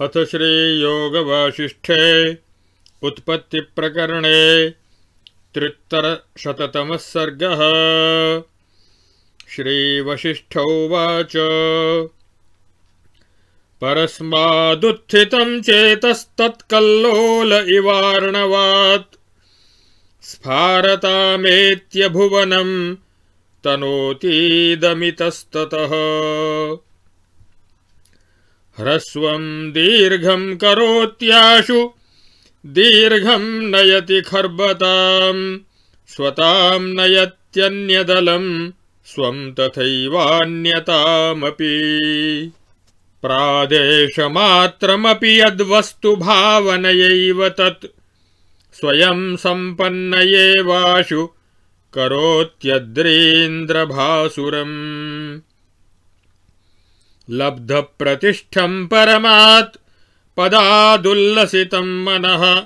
अथ श्रीयोगवासिष्ठे उत्पत्तिप्रकरणे 300तमः सर्गः। श्रीवसिष्ठ उवाच परस्मादुत्थितं चेतस्तत्कल्लोल इवार्णवात् स्फारतामेत्य भुवनं तनोतीदमितस्ततः। ह्रस्वं दीर्घं करोत्याशु दीर्घं नयति खर्बतां स्वतां नयत्यन्यदलं स्वं तथैवान्यतामपि। प्रादेशमात्रमपि यद्वस्तु भावनयैव तत् स्वयं सम्पन्न एवाशु करोत्यद्रीन्द्रभासुरम्। लब्धप्रतिष्ठं परमात् पदादुल्लसितं मनः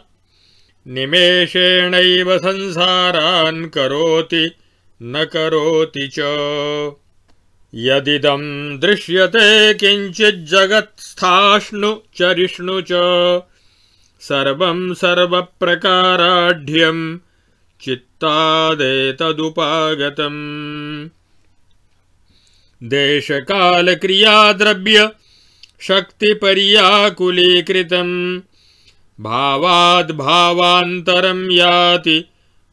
निमेषेणैव संसारान् करोति न करोति च। यदिदं दृश्यते किञ्चिज्जगत्स्थाश्नु चरिष्णु च सर्वं सर्वप्रकाराढ्यं चित्तादेतदुपागतम्। देशकालक्रियाद्रव्य शक्तिपर्याकुलीकृतं भावाद्भावान्तरं याति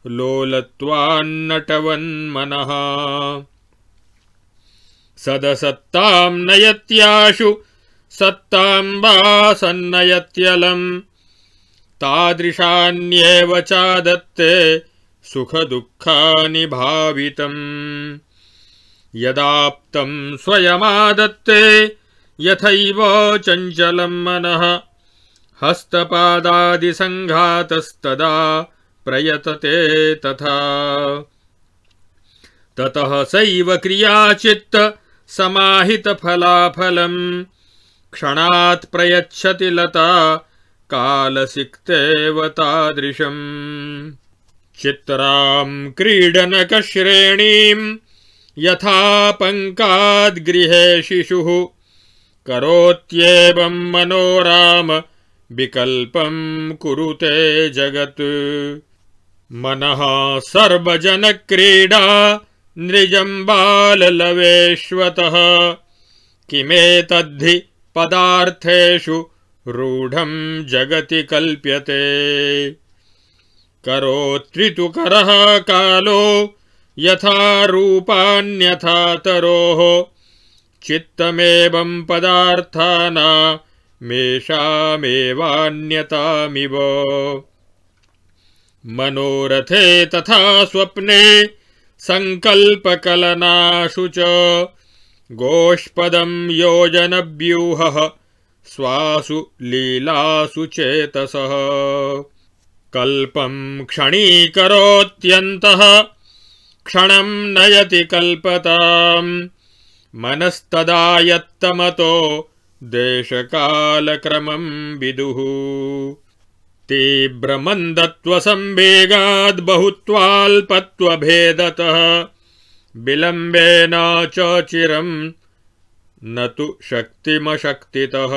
लोलत्वान्नटवन्मनः। सदसत्तां नयत्याशु सत्तां वा सन्नयत्यलं तादृशान्येव चादत्ते सुखदुःखानि भावितम्। यदाप्तं स्वयमादत्ते यथैव चञ्चलं मनः हस्तपादादिसङ्घातस्तदा प्रयतते तथा। ततः सैव क्रियाचित्त समाहितफलाफलं क्षणात् प्रयच्छति लता कालसिक्तेव तादृशम्। चित्रां क्रीडनकश्रेणीं यथा पङ्काद्गृहे शिशुः करोत्येवं मनोराम विकल्पं कुरुते जगत्। मनः सर्वजनक्रीडा नृजम्बाललवेश्वतः किमेतद्धि पदार्थेषु रूढं जगति कल्प्यते। करोत्रितुकरः कालो यथा रूपान्यथा तरोः चित्तमेवं पदार्थानामेषामेवान्यतामिव। मनोरथे तथा स्वप्ने संकल्पकलनाशु च गोष्पदं योजनव्यूहः स्वासु लीलासु चेतसः। कल्पं क्षणीकरोत्यन्तः क्षणं नयति कल्पताम् मनस्तदा यत्तमतो देशकालक्रमं विदुः। तीव्रमन्दत्वसंवेगाद् बहुत्वाल्पत्वभेदतः विलम्बेन च चिरं न तु शक्तिमशक्तितः।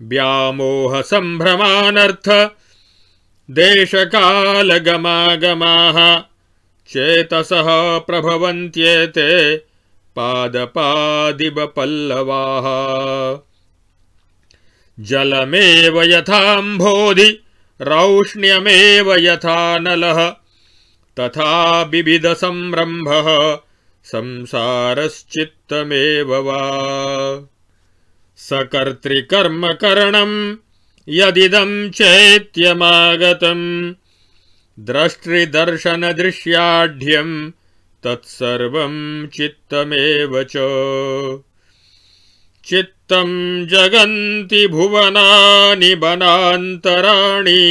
व्यामोहसम्भ्रमानर्थ देशकालगमागमाः चेतसः प्रभवन्त्येते पादपादिव पल्लवाः। जलमेव यथाम्भोधि रौष्ण्यमेव यथा नलः तथा विविधसंरम्भः संसारश्चित्तमेव वा। सकर्तृकर्मकरणं यदिदं चेत्यमागतं द्रष्टृदर्शनदृश्याढ्यं तत्सर्वं चित्तमेव च। चित्तं जगन्ति भुवनानि वनान्तराणि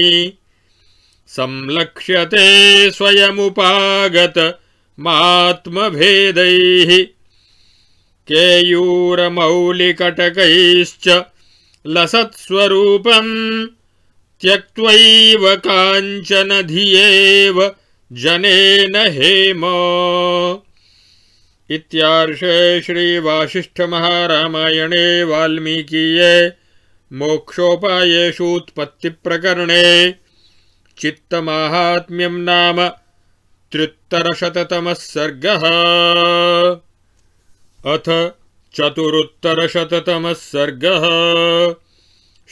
संलक्ष्यते स्वयमुपागत मात्मभेदैः केयूरमौलिकटकैश्च लसत्स्वरूपं त्यक्त्वैव काञ्चन धियेव जनेन हेम। इत्यार्षे श्रीवासिष्ठमहारामायणे वाल्मीकीये मोक्षोपायेषूत्पत्तिप्रकरणे चित्तमाहात्म्यं नाम 300तमः सर्गः। अथ 400तमः सर्गः।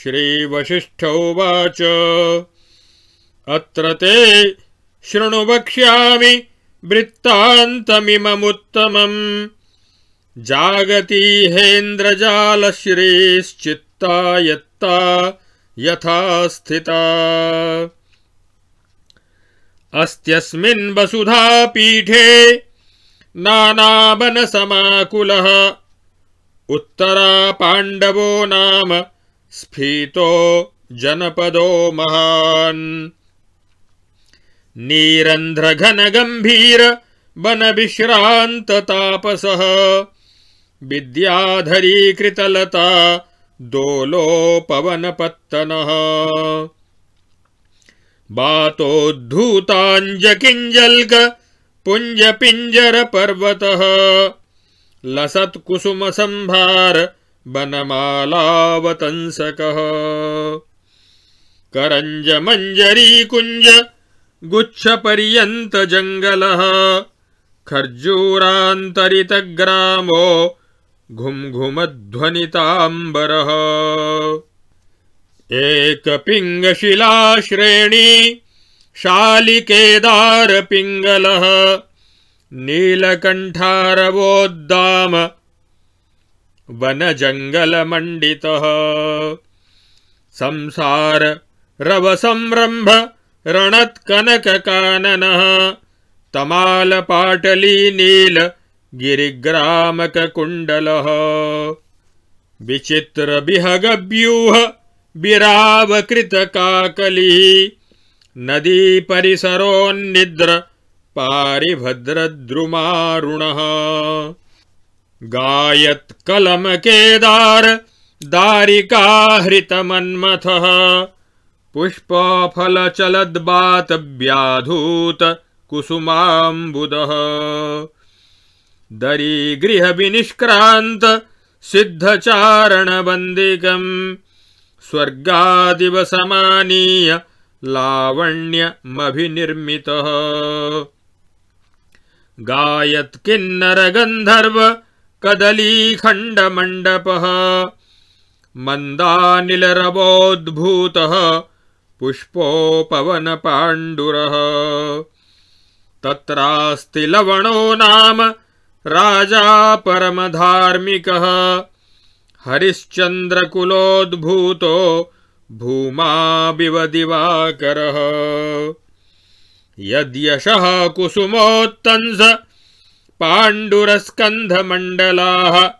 श्रीवसिष्ठ उवाच अत्र ते शृणु वक्ष्यामि वृत्तान्तमिममुत्तमम्। जागतीहेन्द्रजालश्रीश्चित्ता यत्ता यथा स्थिता। अस्त्यस्मिन् वसुधापीठे नानावनसमाकुलः। उत्तरापाण्डवो नाम स्फीतो जनपदो महान्। नीरन्ध्रघनगम्भीर वनविश्रान्ततापसः। विद्याधरीकृतलता दोलोपवनपत्तनः। वातोद्धूताञ्जकिञ्जल्क पुञ्जपिञ्जरपर्वतः। लसत्कुसुमसंभार वनमालावतंसकः। करञ्जमञ्जरीकुञ्ज गुच्छपर्यन्तजङ्गलः। खर्जूरान्तरितग्रामो घुमघुमध्वनिताम्बरः। एकपिङ्गशिलाश्रेणी शालिकेदारपिङ्गलः। नीलकण्ठारवोद्दाम वनजङ्गलमण्डितः। संसार रवसंरम्भ रणत्कनककाननः। तमालपाटली नील गिरिग्रामककुण्डलः। विचित्रविहगव्यूह विरावकृतकाकलिः। नदीपरिसरोन्निद्र पारिभद्रद्रुमारुणः। गायत्कलमकेदार दारिकाहृतमन्मथः। पुष्पफलचलद्बातव्याधूत कुसुमाम्बुदः। दरीगृहविनिष्क्रान्त सिद्धचारणवन्दिकम्। स्वर्गादिवसमानीय लावण्यमभिनिर्मितः। गायत्किन्नरगन्धर्व कदलीखण्डमण्डपः। मन्दानिलरवोद्भूतः पुष्पोपवनपाण्डुरः। तत्रास्ति लवणो नाम राजा परमधार्मिकः। हरिश्चन्द्रकुलोद्भूतो भूमाविवदिवाकरः। यद्यशः कुसुमोत्तंस पाण्डुरस्कन्धमण्डलाः।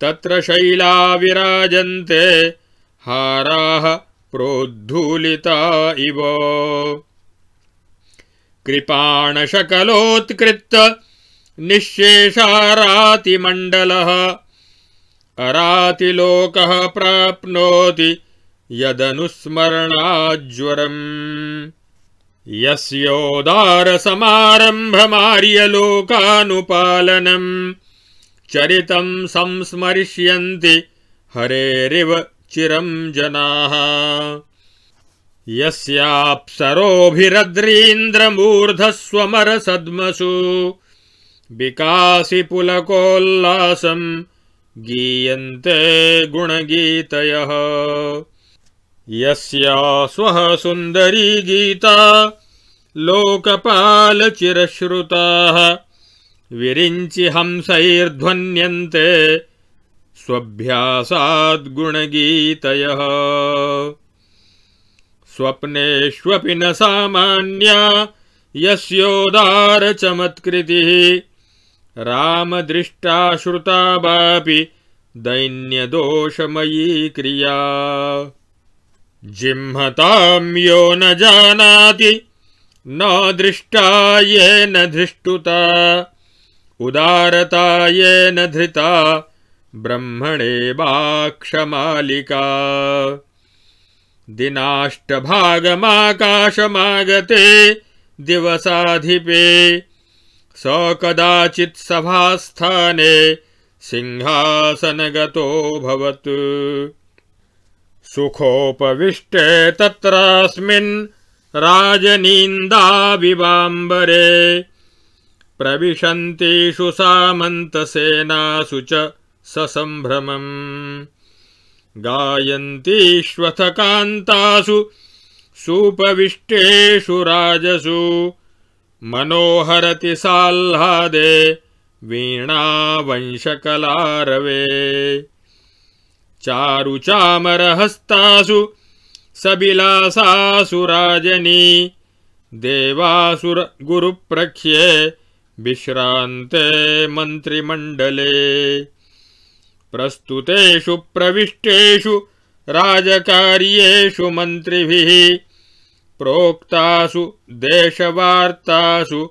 तत्र शैला विराजन्ते हाराः प्रोद्धूलिता इव। कृपाणशकलोत्कृत्त निःशेषारातिमण्डलः। अरातिलोकः प्राप्नोति यदनुस्मरणाज्वरम्। यस्योदारसमारम्भमार्यलोकानुपालनम्। चरितं संस्मरिष्यन्ति हरेरिव चिरं जनाः। यस्याप्सरोभिरद्रीन्द्रमूर्धस्वमरसद्मसु। विकासि पुलकोल्लासं गीयन्ते गुणगीतयः। यस्यास्वः सुन्दरी गीता लोकपालचिरश्रुताः। विरिञ्चि हंसैर्ध्वन्यन्ते स्वभ्यासाद्गुणगीतयः। स्वप्नेष्वपि न सामान्या यस्योदारचमत्कृतिः। रामदृष्टा श्रुता वापि दैन्यदोषमयी क्रिया। जिह्मतां यो न जानाति न दृष्टा येन धृष्टुता। उदारता येन धृता ब्रह्मणेवाक्षमालिका। दिनाष्टभागमाकाशमागते दिवसाधिपे। स कदाचित् सभास्थाने सिंहासनगतोऽभवत्। सुखोपविष्टे तत्रास्मिन् राजनीन्दाविवाम्बरे प्रविशन्तीषु सामन्तसेनासु च ससम्भ्रमम् गायन्तीष्वथ कान्तासु सुपविष्टेषु राजसु मनोहरति साह्लादे वीणावंशकलारवे चारुचामरहस्तासु सबिलासासु राजनी देवासुर गुरुप्रख्ये विश्रान्ते मन्त्रिमण्डले प्रस्तुतेषु प्रविष्टेषु राजकार्येषु मन्त्रिभिः प्रोक्तासु देशवार्तासु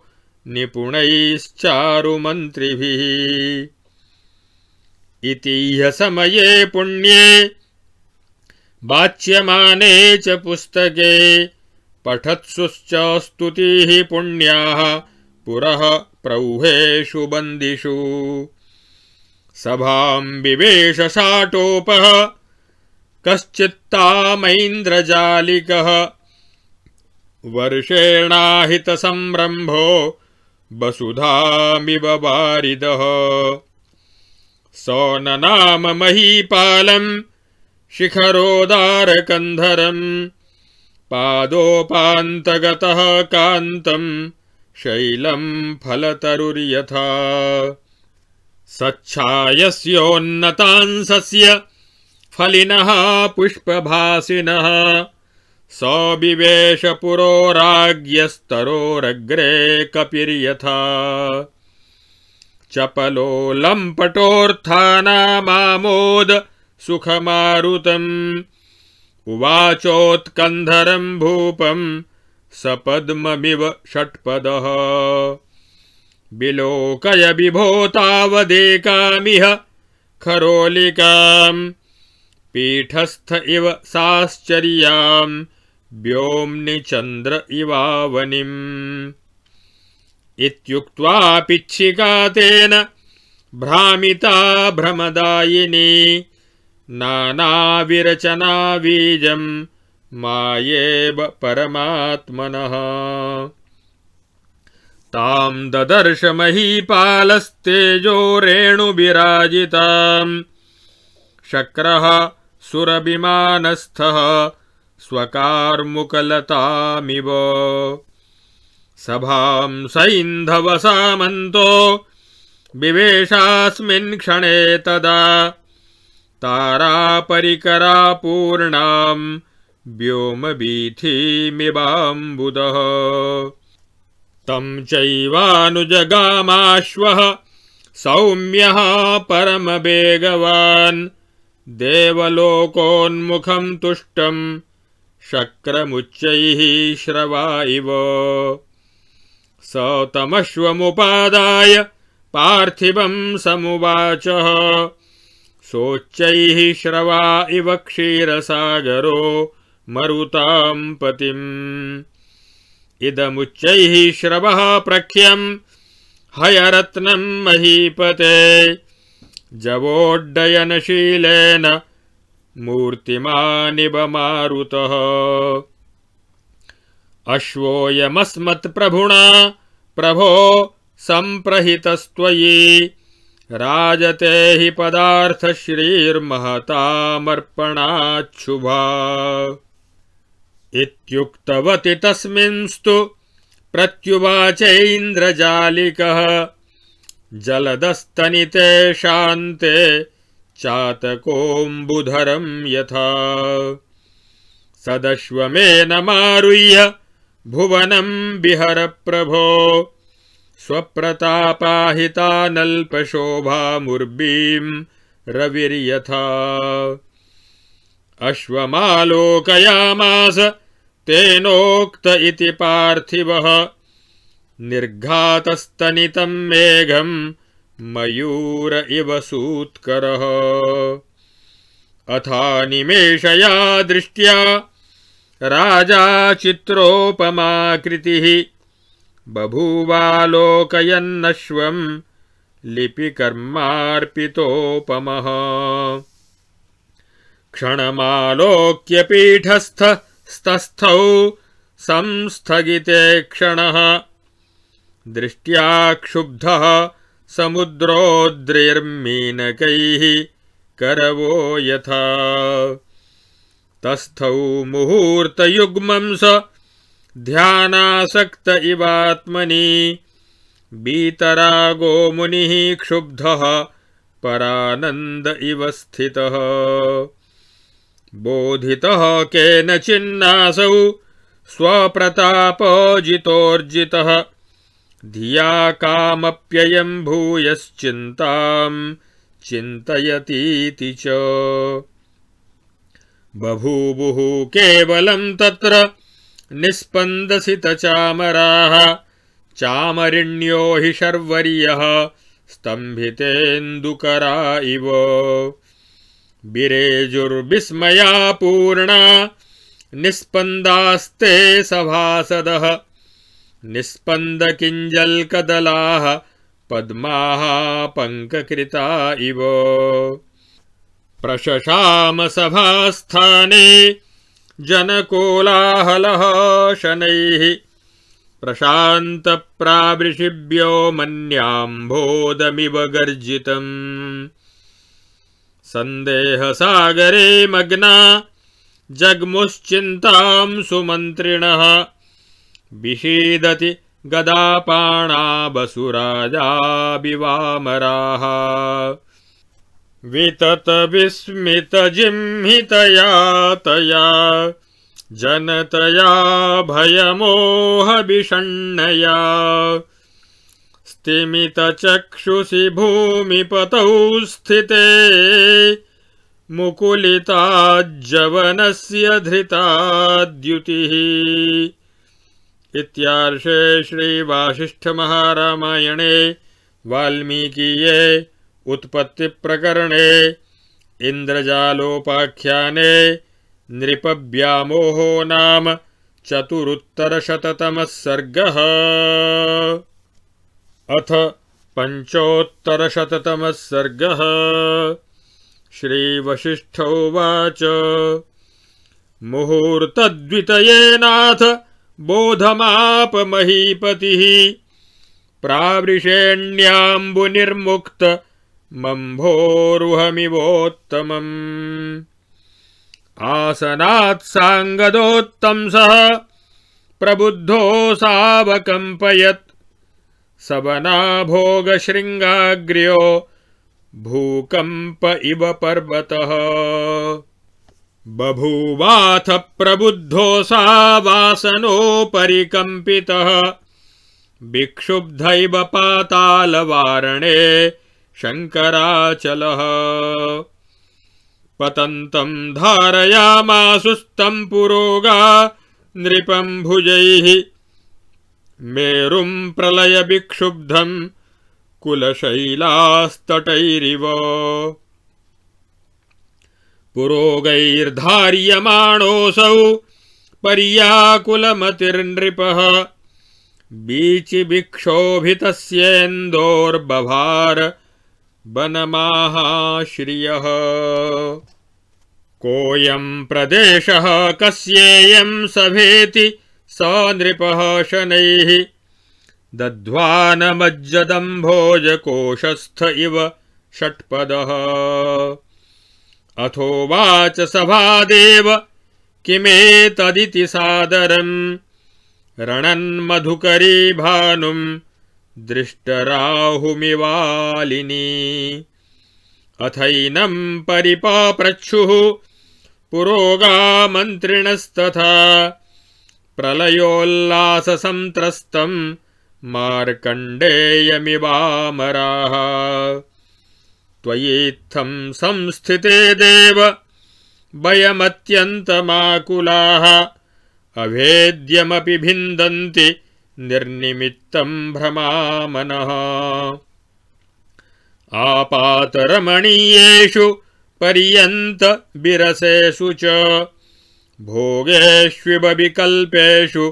निपुणैश्चारुमन्त्रिभिः इतीह समये पुण्ये वाच्यमाने च पुस्तके पठत्सुश्च स्तुतिः पुण्याः पुरः प्रौहेषु बन्दिषु सभां विवेश शाटोपः कश्चित्तामैन्द्रजालिकः वर्षेणाहितसंरम्भो वसुधामिव वारिदः स ननाम महीपालम् शिखरोदारकन्धरम् पादोपान्तगतः कान्तम् शैलम् फलतरुर्यथा सच्छायस्योन्नतांसस्य फलिनः पुष्पभासिनः स विवेश पुरो राज्ञस्तरोरग्रे कपिर्यथा चपलो लम्पटोत्थानामामोद सुखमारुतम् उवाचोत्कन्धरम् भूपम् सपद्ममिव षट्पदः विलोकय विभो तावदेकामिह खरोलिकाम् पीठस्थ इव साश्चर्याम् व्योम्नि चन्द्र इवावनिम् इत्युक्त्वा पिच्छिका तेन भ्रामिता भ्रमदायिनी नानाविरचनाबीजम् मायेव परमात्मनः ताम् ददर्श महीपालस्तेजो रेणुविराजिताम् शक्रः सुरभिमानस्थः स्वकार्मुकलतामिव सभां सैन्धवसामन्तो विवेशास्मिन् क्षणे तदा तारापरिकरापूर्णां व्योमवीथीमिवाम्बुदः तं चैवानुजगामाश्वः सौम्यः परमवेगवान् देवलोकोन्मुखं तुष्टं शक्रमुच्चैः श्रवा इव स तमश्वमुपादाय पार्थिवं समुवाचः सोच्चैः श्रवा इव क्षीरसागरो मरुतां पतिम् इदमुच्चैः श्रवः प्रख्यं हयरत्नं महीपते जवोड्डयनशीलेन मूर्तिमानिव मारुतः अश्वोऽयमस्मत्प्रभुणा प्रभो सम्प्रहितस्त्वयि राजते हि पदार्थश्रीर्महतामर्पणाच्छुभा इत्युक्तवति तस्मिंस्तु प्रत्युवाचैन्द्रजालिकः जलदस्तनिते शान्ते चातकोऽम्बुधरं यथा सदश्वमेनमारुह्य भुवनं विहर प्रभो स्वप्रतापाहितानल्पशोभामुर्वीं रविर्यथा अश्वमालोकयामास तेनोक्त इति पार्थिवः निर्घातस्तनितं मेघं मयूर इव सूत्करः अथानिमेषया दृष्ट्या राजा चित्रोपमाकृतिः बभूवालोकयन्नश्वं लिपिकर्मार्पितोपमः। क्षणमालोक्य पीठस्थौ संस्थगिते क्षणः दृष्ट्या क्षुब्धः समुद्रोद्रिर्मीनकैः करवो यथा। तस्थौ मुहूर्तयुग्मं स ध्यानासक्त इवात्मनि बीतरागो मुनिः क्षुब्धः परानन्द इव स्थितः। बोधितः केनचिन्नासौ स्वप्रतापजितोर्जितः धिया कामप्ययं भूयश्चिन्तां चिन्तयतीति च। बभूवुः केवलं तत्र निस्पन्दसितचामराः चामरिण्यो हि शर्वर्यः स्तम्भितेन्दुकरा इव। विरेजुर्विस्मयापूर्णा निस्पन्दास्ते सभासदः निस्पन्दकिञ्जल्कदलाः पद्माः पङ्ककृता इव। प्रशशाम सभास्थाने जनकोलाहलः शनैः प्रशान्तप्रावृषिभ्यो मन्याम्भोदमिव गर्जितम्। सन्देहसागरे मग्ना जग्मुश्चिन्तां सुमन्त्रिणः विषीदति गदापाणा वसुराजाभिवामराः। विततविस्मितजिह्मितया तया जनतया भयमोहविषण्णया स्तिमितचक्षुषि भूमिपतौ स्थिते मुकुलिताज्जवनस्य धृताद्युतिः। इत्यार्षे श्रीवासिष्ठमहारामायणे वाल्मीकीये उत्पत्तिप्रकरणे इन्द्रजालोपाख्याने नृपव्यामोहो नाम चतुरुत्तरशततमः सर्गः। अथ पंचोत्तरशततमः सर्गः। श्रीवसिष्ठ उवाच मुहूर्तद्वितये नाथ बोधमाप महीपतिः प्रावृषेण्याम्बुनिर्मुक्त मम्भोरुहमिवोत्तमम्। आसनात् सांगदोत्तंसः प्रबुद्धो सावकम्पयत् सवनाभोगशृङ्गाग्र्यो भूकम्प इव पर्वतः। बभूवाथ प्रबुद्धोऽसावासनोपरिकम्पितः विक्षुब्धैव पातालवारणे शङ्कराचलः। पतन्तं धारयामासुस्तं पुरोगा नृपं भुजैः मेरुं प्रलयविक्षुब्धं कुलशैलास्तटैरिव। पुरोगैर्धार्यमाणोऽसौ पर्याकुलमतिर्नृपः बीचिविक्षोभितस्येन्दोर्बभार वनमाहाश्रियः। कोऽयं प्रदेशः कस्येयं सभेति स नृपः शनैः दध्वानमज्जदम्भोजकोशस्थ इव षट्पदः। अथोवाच सभादेव किमेतदिति सादरम् रणन्मधुकरी भानुं दृष्टराहुमिवालिनी। अथैनं परिपाप्रच्छुः पुरोगा मन्त्रिणस्तथा प्रलयोल्लाससंत्रस्तं मार्कण्डेयमिवामराः। त्वयित्थं संस्थिते देव वयमत्यन्तमाकुलाः अभेद्यमपि भिन्दन्ति निर्निमित्तं भ्रमामनः। आपातरमणीयेषु पर्यन्त विरसेषु च भोगेष्विव विकल्पेषु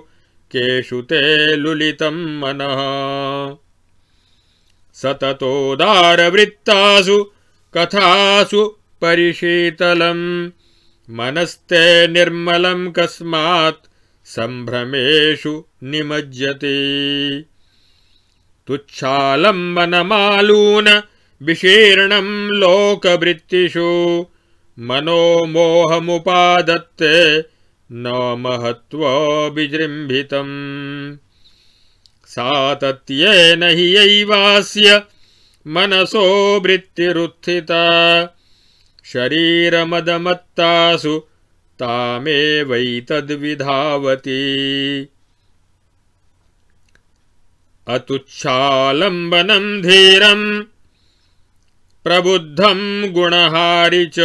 वाक्येषु ते लुलितं मनः। सततोदारवृत्तासु कथासु परिशीतलं मनस्ते निर्मलं कस्मात् सम्भ्रमेषु निमज्जते। तुच्छालम्बनमालून विशीर्णं लोकवृत्तिषु मनोमोहमुपादत्ते न महत्त्वविजृम्भितम्। सातत्येन हि यैवास्य मनसो वृत्तिरुत्थिता शरीरमदमत्तासु तामेवैतद्विधावति। अतुच्छालम्बनं धीरं प्रबुद्धं गुणहारि च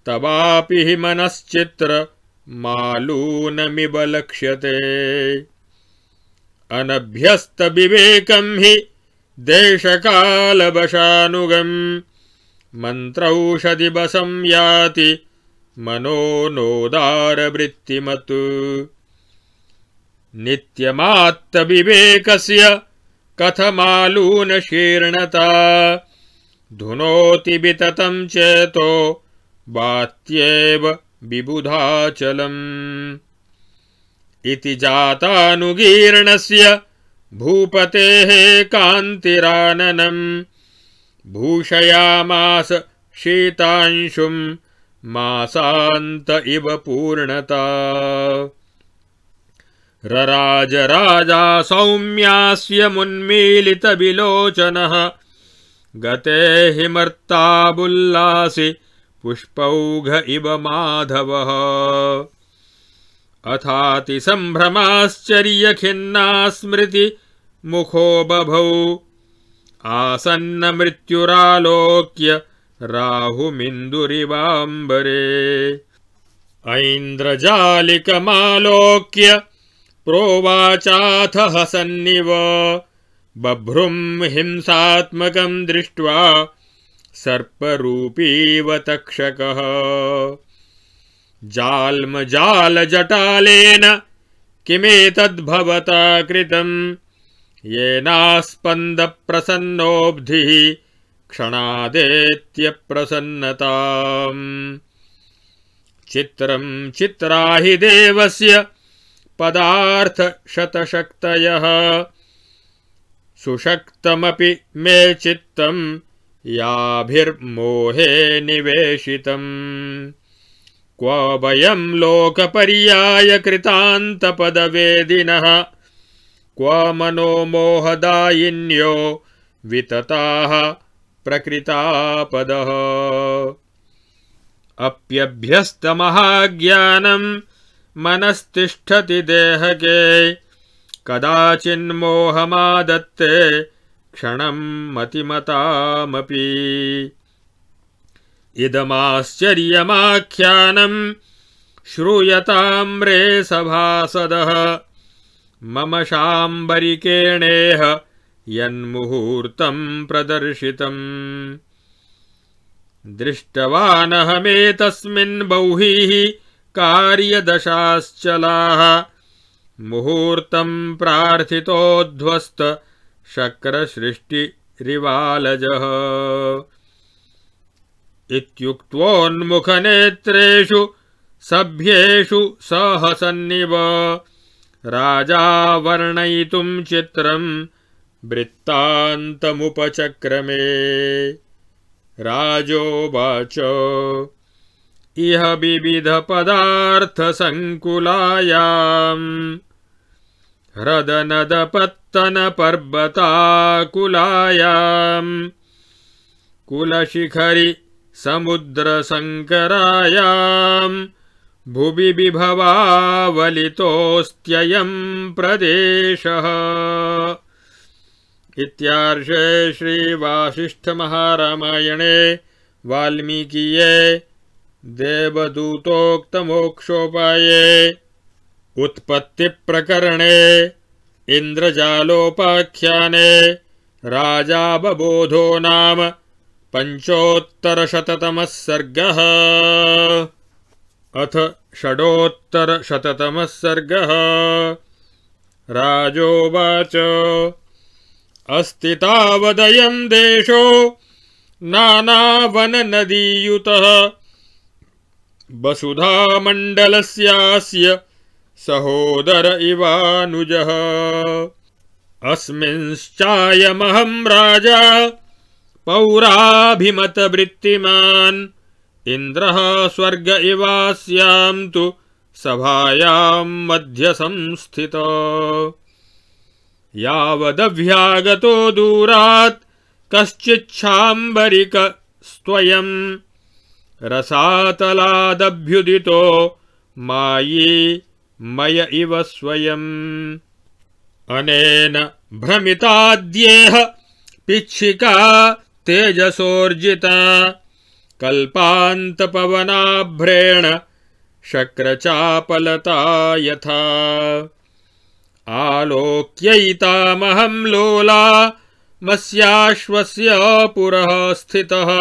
तवापि हि मनश्चित्र मालूनमिव लक्ष्यते। अनभ्यस्तविवेकं हि देशकालवशानुगं मन्त्रौषधिवशं याति मनो नोदारवृत्तिमत्। नित्यमात्तविवेकस्य कथमालूनशीर्णता धुनोति विततं चेतो वात्येव विबुधाचलम्। इति जातानुगीर्णस्य भूपतेः कान्तिराननं भूषयामास शीतांशुं मासान्त इव पूर्णता। रराज राजा सौम्यास्य मुन्मीलितविलोचनः गते हिमर्ताबुल्लासि पुष्पौघ इव माधवः। अथाति सम्भ्रमाश्चर्यखिन्ना स्मृति मुखो बभौ आसन्न मृत्युरालोक्य राहुमिन्दुरिवाम्बरे। ऐन्द्रजालिकमालोक्य प्रोवाचाथ हसन्निव बभ्रुं हिंसात्मकं दृष्ट्वा सर्परूपीव तक्षकः। जाल्मजालजटालेन किमेतद्भवता कृतं येनास्पन्दप्रसन्नोऽब्धिः क्षणादेत्यप्रसन्नताम्। चित्रं चित्रा हि देवस्य पदार्थशतशक्तयः सुशक्तमपि मे चित्तं याभिर्मोहे निवेशितम्। क्व वयं लोकपर्यायकृतान्तपदवेदिनः क्व मनोमोहदायिन्यो वितताः प्रकृतापदः। अप्यभ्यस्तमहाज्ञानं मनस्तिष्ठति देहके कदाचिन्मोहमादत्ते क्षणं मतिमतामपि। इदमाश्चर्यमाख्यानं श्रूयतां रे सभासदः मम शाम्बरिकेणेह यन्मुहूर्तं प्रदर्शितम्। दृष्टवानहमेतस्मिन् बह्वीः कार्यदशाश्चलाः मुहूर्तं प्रार्थितोध्वस्त शक्रसृष्टिरिवालजः। इत्युक्त्वोन्मुखनेत्रेषु सभ्येषु सहसन्निव राजा वर्णयितुं चित्रं वृत्तान्तमुपचक्रमे। राजोवाच इह विविधपदार्थसङ्कुलायां ह्रदनदपत्तनपर्वताकुलायां कुलशिखरि समुद्रसङ्करायां भुवि विभवावलितोऽस्त्ययं प्रदेशः। इत्यार्षे श्रीवासिष्ठमहारामायणे वाल्मीकीये देवदूतोक्तमोक्षोपाये उत्पत्तिप्रकरणे इन्द्रजालोपाख्याने राजावबोधो नाम पंचोत्तरशततमः सर्गः। अथ षडोत्तरशततमः सर्गः। राजोवाच अस्ति तावदयं देशो नानावननदीयुतः वसुधामण्डलस्यास्य सहोदर इवानुजः अस्मिंश्चायमहं राजा पौराभिमतवृत्तिमान् इन्द्रः स्वर्ग इवास्यां तु सभायां मध्य संस्थितो यावदभ्यागतो दूरात् कश्चिच्छाम्बरिकस्त्वयं रसातलादभ्युदितो मायी मय इव स्वयम् अनेन भ्रमिताद्येह पिच्छिका तेजसोर्जिता कल्पान्तपवनाभ्रेण शक्रचापलता यथा आलोक्यैतामहं लोला मस्याश्वस्य पुरः स्थितः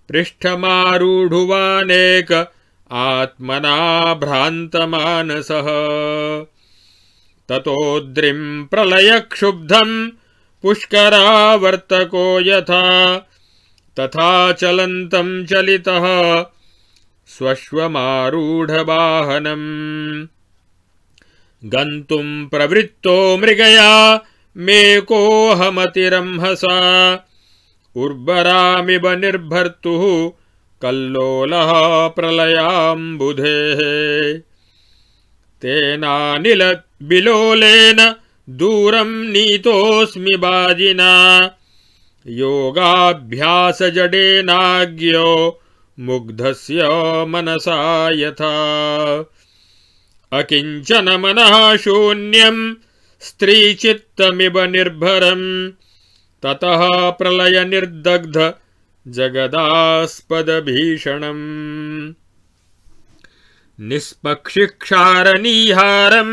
पृष्ठमारूढुवानेक आत्मना भ्रान्तमानसः ततोद्रिं प्रलयक्षुब्धं पुष्करावर्तको यथा तथा चलन्तं चलितः स्वश्वमारूढवाहनम् गन्तुं प्रवृत्तो मृगया मेकोऽहमतिरंहसा उर्वरामिव निर्भर्तुः कल्लोलः प्रलयाम्बुधेः तेनानिलविलोलेन दूरं नीतोऽस्मि बाजिना योगाभ्यासजडेनाज्ञो मुग्धस्य मनसा यथा अकिञ्चन मनः शून्यं स्त्रीचित्तमिव निर्भरम् ततः प्रलयनिर्दग्ध जगदास्पदभीषणम् निष्पक्षिक्षारनीहारं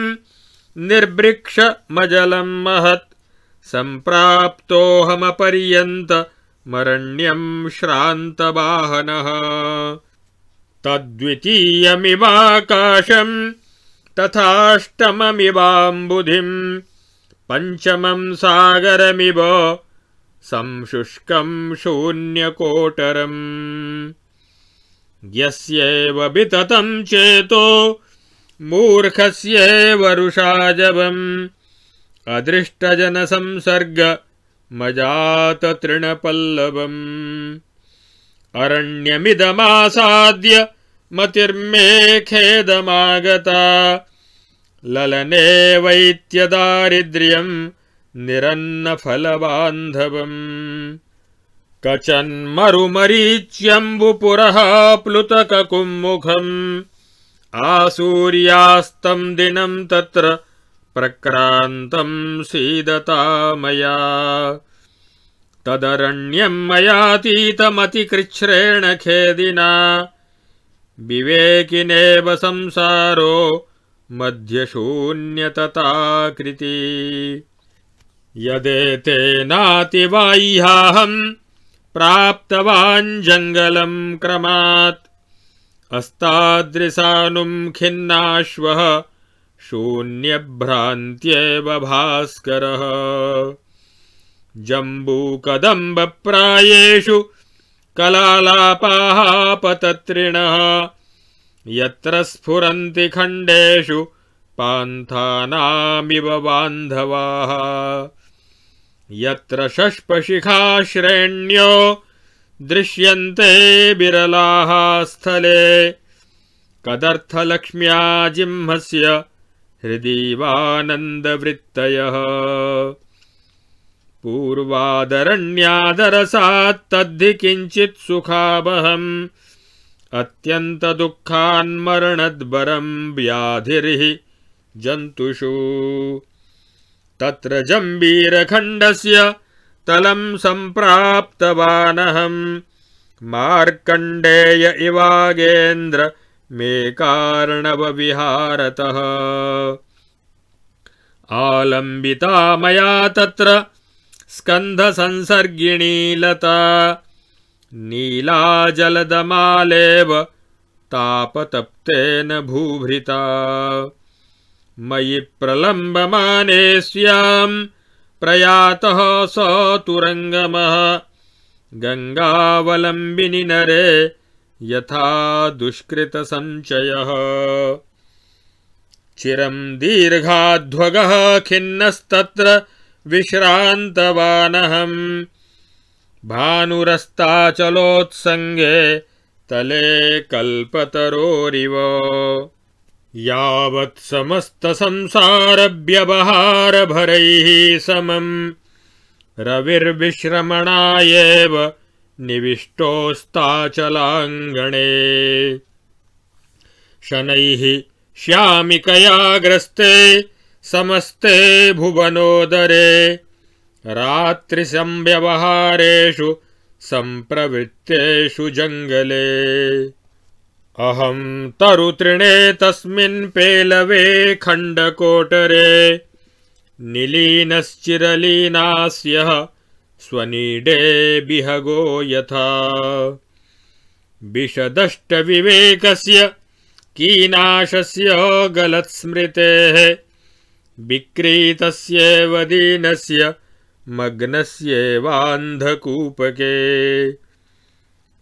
निर्वृक्षमजलं महत् सम्प्राप्तोऽहमपर्यन्तमरण्यं श्रान्तवाहनः तद्वितीयमिवाकाशं तथाष्टममिवाम्बुधिं पञ्चमं सागरमिव संशुष्कं शून्यकोटरम् यस्यैव विततं चेतो मूर्खस्यैव रुषाजवम् अदृष्टजनसंसर्गमजाततृणपल्लवम् अरण्यमिदमासाद्य मतिर्मे खेदमागता ललने वैत्यदारिद्र्यं निरन्नफलबान्धवम् कचन्मरुमरीच्यम्बुपुरः प्लुतककुम्मुखम् आसूर्यास्तं दिनं तत्र प्रक्रान्तं सीदता मया तदरण्यं मयातीतमतिकृच्छ्रेण खेदिना विवेकिनेव संसारो मध्यशून्यतताकृति यदेतेनातिबाह्याहं प्राप्तवान् जङ्गलं क्रमात् अस्तादृशानुं खिन्नाश्वः शून्यभ्रान्त्येव भास्करः जम्बूकदम्बप्रायेषु कलालापाः पतत्रिणः यत्र स्फुरन्ति खण्डेषु पान्थानामिव बान्धवाः यत्र शष्पशिखाश्रेण्यो दृश्यन्ते विरलाः स्थले कदर्थलक्ष्म्या जिह्मस्य हृदीवानन्दवृत्तयः पूर्वादरण्यादरसात्तद्धि किञ्चित् सुखावहम् अत्यन्तदुःखान्मरणद्वरं व्याधिर्हि जन्तुषु तत्र जम्बीरखण्डस्य तलं सम्प्राप्तवानहं मार्कण्डेय इवागेन्द्र मेकार्णवविहारतः आलम्बिता मया तत्र स्कन्धसंसर्गिणी लता नीलाजलदमालेव तापतप्तेन भूभृता मयि प्रलम्बमानेस्यां प्रयातः स तुरङ्गमः गङ्गावलम्बिनि नरे यथा दुष्कृतसञ्चयः चिरं दीर्घाध्वगः खिन्नस्तत्र विश्रान्तवानहं भानुरस्ताचलोत्सङ्गे तले कल्पतरोरिव यावत् समस्तसंसारव्यवहारभरैः समं रविर्विश्रमणायेव निविष्टोस्ताचलाङ्गणे शनैः श्यामिकया ग्रस्ते समस्ते भुवनोदरे रात्रिसंव्यवहारेषु सम्प्रवृत्तेषु जङ्गले अहं तरुतृणे तस्मिन् पेलवे खण्डकोटरे निलीनश्चिरलीनास्यः स्वनीडे बिहगो यथा विशदष्टविवेकस्य कीनाशस्य गलत्स्मृतेः विक्रीतस्येव दीनस्य मग्नस्येवान्धकूपके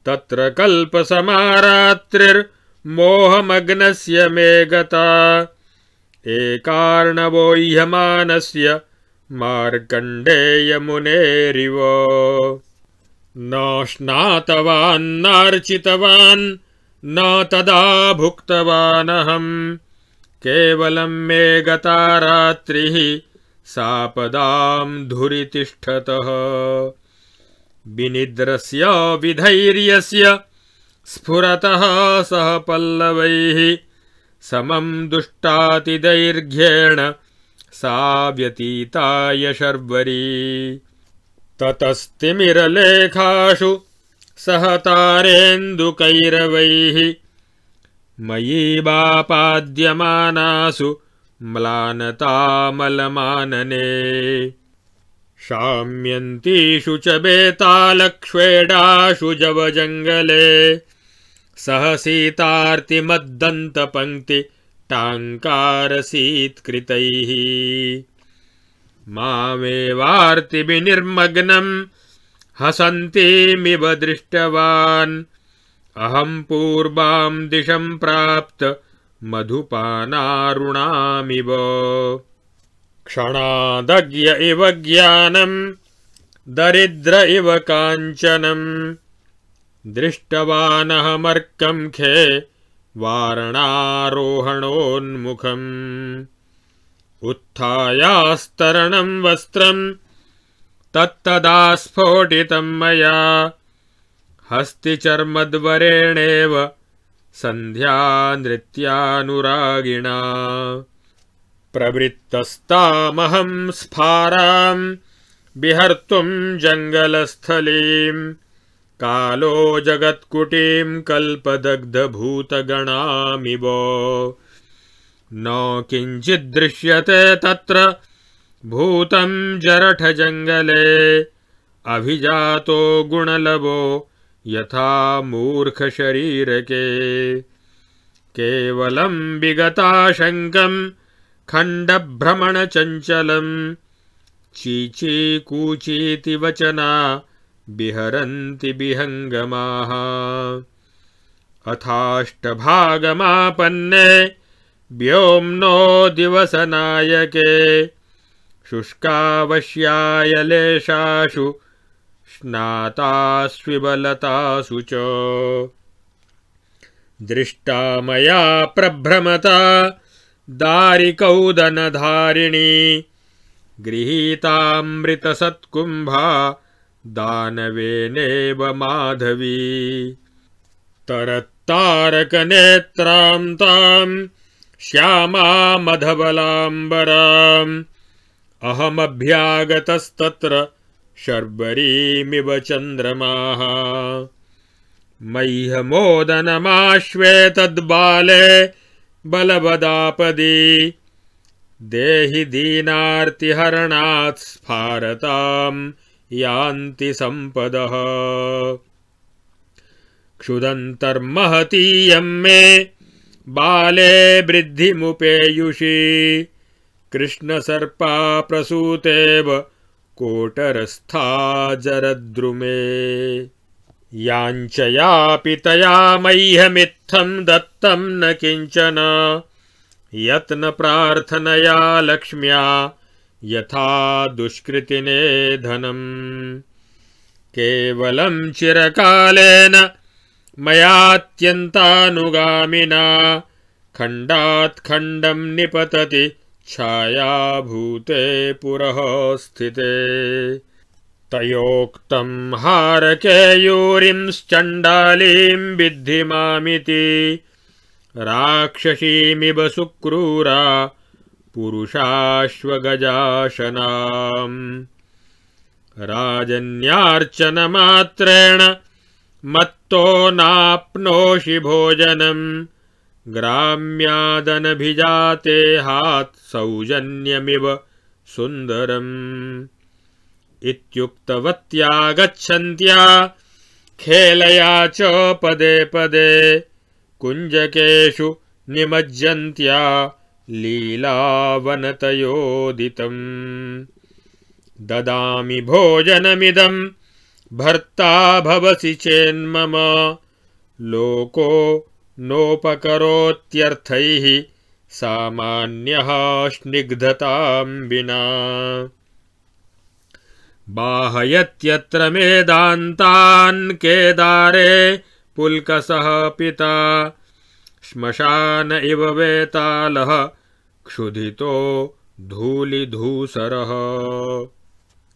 तत्र कल्पसमारात्रिर्मोहमग्नस्य मे गता एकार्णवोह्यमानस्य मार्कण्डेयमुनेरिव न स्नातवान् नार्चितवान् न तदा भुक्तवानहं केवलं मे गता रात्रिः सापदां धुरितिष्ठतः विनिद्रस्य विधैर्यस्य स्फुरतः सह पल्लवैः समं दुष्टातिदैर्घ्येण सा व्यतीताय शर्वरी ततस्तिमिरलेखासु सह तारेन्दुकैरवैः मयीवापाद्यमानासु म्लानतामलमानने शाम्यन्तीषु च बेतालक्ष्वेडाशु जवजङ्गले सह सीतार्तिमद्दन्तपङ्क्ति टाङ्कारसीत्कृतैः मामेवार्तिविनिर्मग्नं हसन्तीमिव दृष्टवान् अहं पूर्वां दिशं प्राप्त मधुपानारुणामिव क्षणादज्ञ इव ज्ञानं दरिद्र इव काञ्चनं दृष्टवानहमर्कं खे वारणारोहणोन्मुखम् उत्थायास्तरणं वस्त्रं तत्तदा स्फोटितं मया हस्तिचर्मद्वरेणेव सन्ध्या नृत्यानुरागिणा प्रवृत्तस्तामहं स्फारां विहर्तुं जङ्गलस्थलीं कालो जगत्कुटीं कल्पदग्धभूतगणामिव न किञ्चिद्दृश्यते तत्र भूतं जरठजङ्गले अभिजातो गुणलवो यथा मूर्खशरीरके केवलं विगताशङ्कं खण्डभ्रमणचञ्चलं चीचीकूचीति वचना विहरन्ति विहङ्गमाः अथाष्टभागमापन्ने व्योम्नो दिवसनायके शुष्कावश्यायलेशाशु स्नातास्विबलतासु च दृष्टा मया प्रभ्रमता दारिकौदनधारिणी गृहीतामृतसत्कुम्भा दानवेनेव माधवी तरत्तारकनेत्रां तां श्यामामधवलाम्बराम् अहमभ्यागतस्तत्र शर्वरीमिव चन्द्रमाः मह्यमोदनमाश्वेतद्बाले बलवदापदी देहि दीनार्तिहरणात् स्फारतां यान्ति सम्पदः क्षुदन्तर्महतीयं मे बाले वृद्धिमुपेयुषी कृष्णसर्पा प्रसूतेव कोटरस्था जरद्रुमे याञ्चयापि तया मह्यमित्थं दत्तं न किञ्चन यत्नप्रार्थनया लक्ष्म्या यथा दुष्कृतिने धनम् केवलं चिरकालेन मयात्यन्तानुगामिना खण्डात् खण्डं निपतति छायाभूते पुरः स्थिते तयोक्तं हारकेयूरींश्चण्डालीं विद्धि मामिति राक्षसीमिव सुक्रूरा पुरुषाश्वगजाशनाम् राजन्यार्चनमात्रेण मत्तो नाप्नोषि भोजनं ग्राम्यादनभिजातेहात् सौजन्यमिव सुन्दरम् इत्युक्तवत्या गच्छन्त्या खेलया च पदे पदे कुञ्जकेषु निमज्जन्त्या लीलावनतयोदितम् ददामि भोजनमिदं भर्ता भवसि चेन्मम लोको नोपकरोत्यर्थैः सामान्यः स्निग्धतां विना बाहयत्यत्र मेदान्तान् केदारे पुल्कसः पिता श्मशान इव वेतालः क्षुधितो धूलिधूसरः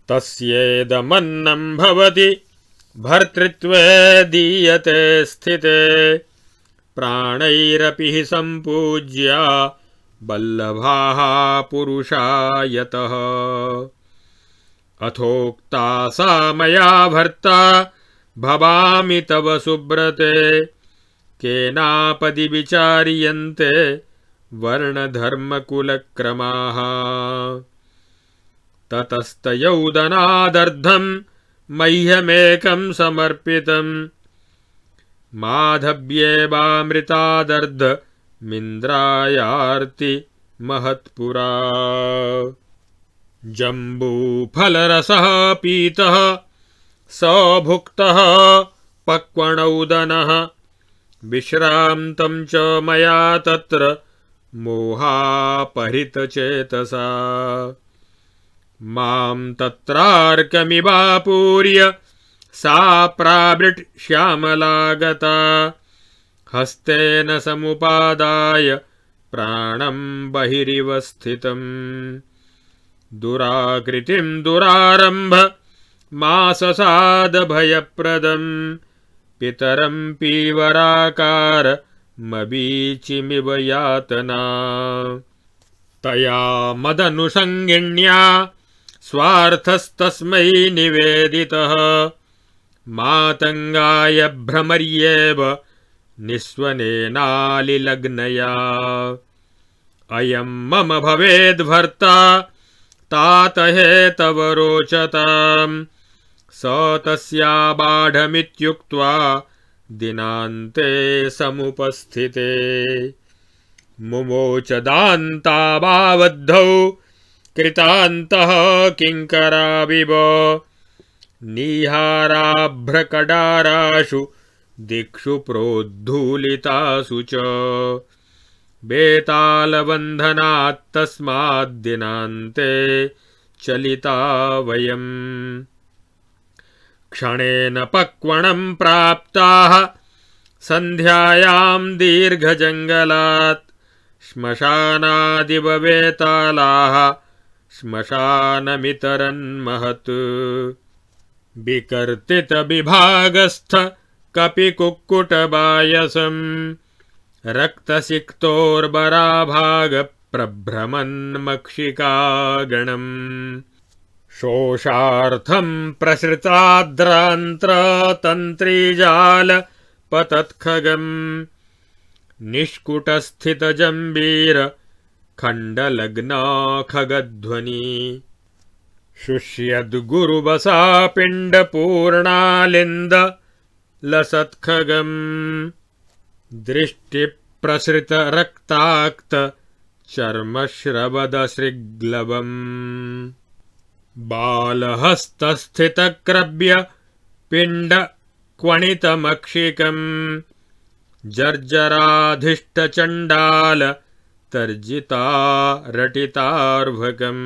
तस्येदमन्नं भवति भर्तृत्वे दीयते स्थिते प्राणैरपि हि सम्पूज्या वल्लभाः पुरुषा यतः अथोक्ता सा मया भर्ता भवामि तव सुब्रते केनापदि विचार्यन्ते वर्णधर्मकुलक्रमाः ततस्तयौदनादर्धं मह्यमेकं समर्पितं माधव्येवामृतादर्धमिन्द्रायार्ति महत्पुरा जम्बूफलरसः पीतः स भुक्तः पक्वणौदनः विश्रान्तं च मया तत्र मोहापहृतचेतसा मां तत्रार्कमिवापूर्य सा प्रावृट्श्यामलागता हस्तेन समुपादाय प्राणं बहिरिव स्थितम् दुराकृतिं दुरारम्भ माससाद भयप्रदं पितरं पीवराकार मबीचिमिव यातना तया मदनुषङ्गिण्या स्वार्थस्तस्मै निवेदितः मातङ्गाय भ्रमर्येव निःस्वनेनालिलग्नया अयं मम भवेद्भर्ता तात हेतव रोचताम् स तस्या बाढमित्युक्त्वा दिनान्ते समुपस्थिते मुमोच दान्तावावद्धौ कृतान्तः किङ्कराविव निहाराभ्रकडाराशु दिक्षु प्रोद्धूलितासु च बेतालबन्धनात्तस्माद्दिनान्ते चलिता वयम् क्षणेन पक्वणं प्राप्ताः सन्ध्यायां दीर्घजङ्गलात् श्मशानादिव वेतालाः श्मशानमितरन्महत् विकर्तितविभागस्थ कपिकुक्कुटबायसम् रक्तसिक्तोर्बराभागप्रभ्रमन्मक्षिकागणम् शोषार्थं प्रसृताद्रान्त्रतन्त्रीजालपतत्खगम् निष्कुटस्थितजम्बीर खण्डलग्नाखगध्वनि शुष्यद्गुरुवसापिण्डपूर्णालिन्द लसत्खगम् दृष्टिप्रतिपन्नस्तदा प्रसृतरक्ताक्त चर्मश्रवदश्रिग्लवम् बालहस्तस्थितक्रव्य पिण्डक्वणितमक्षिकम् जर्जराधिष्ठचण्डाल तर्जितारटितार्भकम्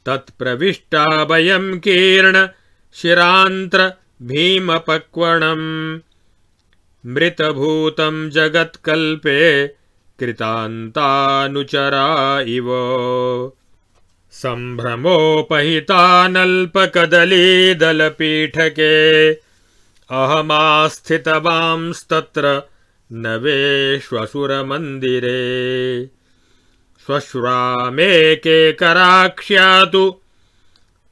तत्प्रविष्टाभयं कीर्ण शिरान्त्र भीमपक्वणम् मृतभूतं जगत्कल्पे कृतान्तानुचरा इव सम्भ्रमोपहितानल्पकदलीदलपीठके अहमास्थितवांस्तत्र नवेष्वसुरमन्दिरे श्वश्रामेके कराक्ष्यातु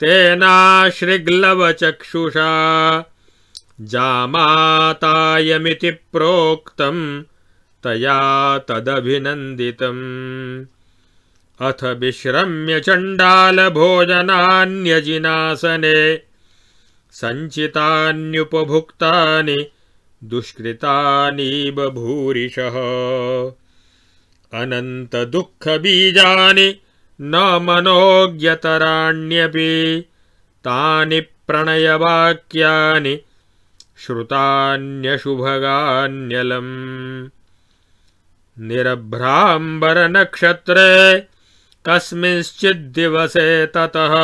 तेनाश्रिग्लवचक्षुषा जामातायमिति प्रोक्तं तया तदभिनन्दितम् अथ विश्रम्य चण्डालभोजनान्यजिनासने सञ्चितान्युपभुक्तानि दुष्कृतानि बभूरिशः अनन्तदुःखबीजानि न मनोज्ञतराण्यपि तानि प्रणयवाक्यानि श्रुतान्यशुभगान्यलम् निरभ्राम्बरनक्षत्रे कस्मिंश्चिद्दिवसे ततः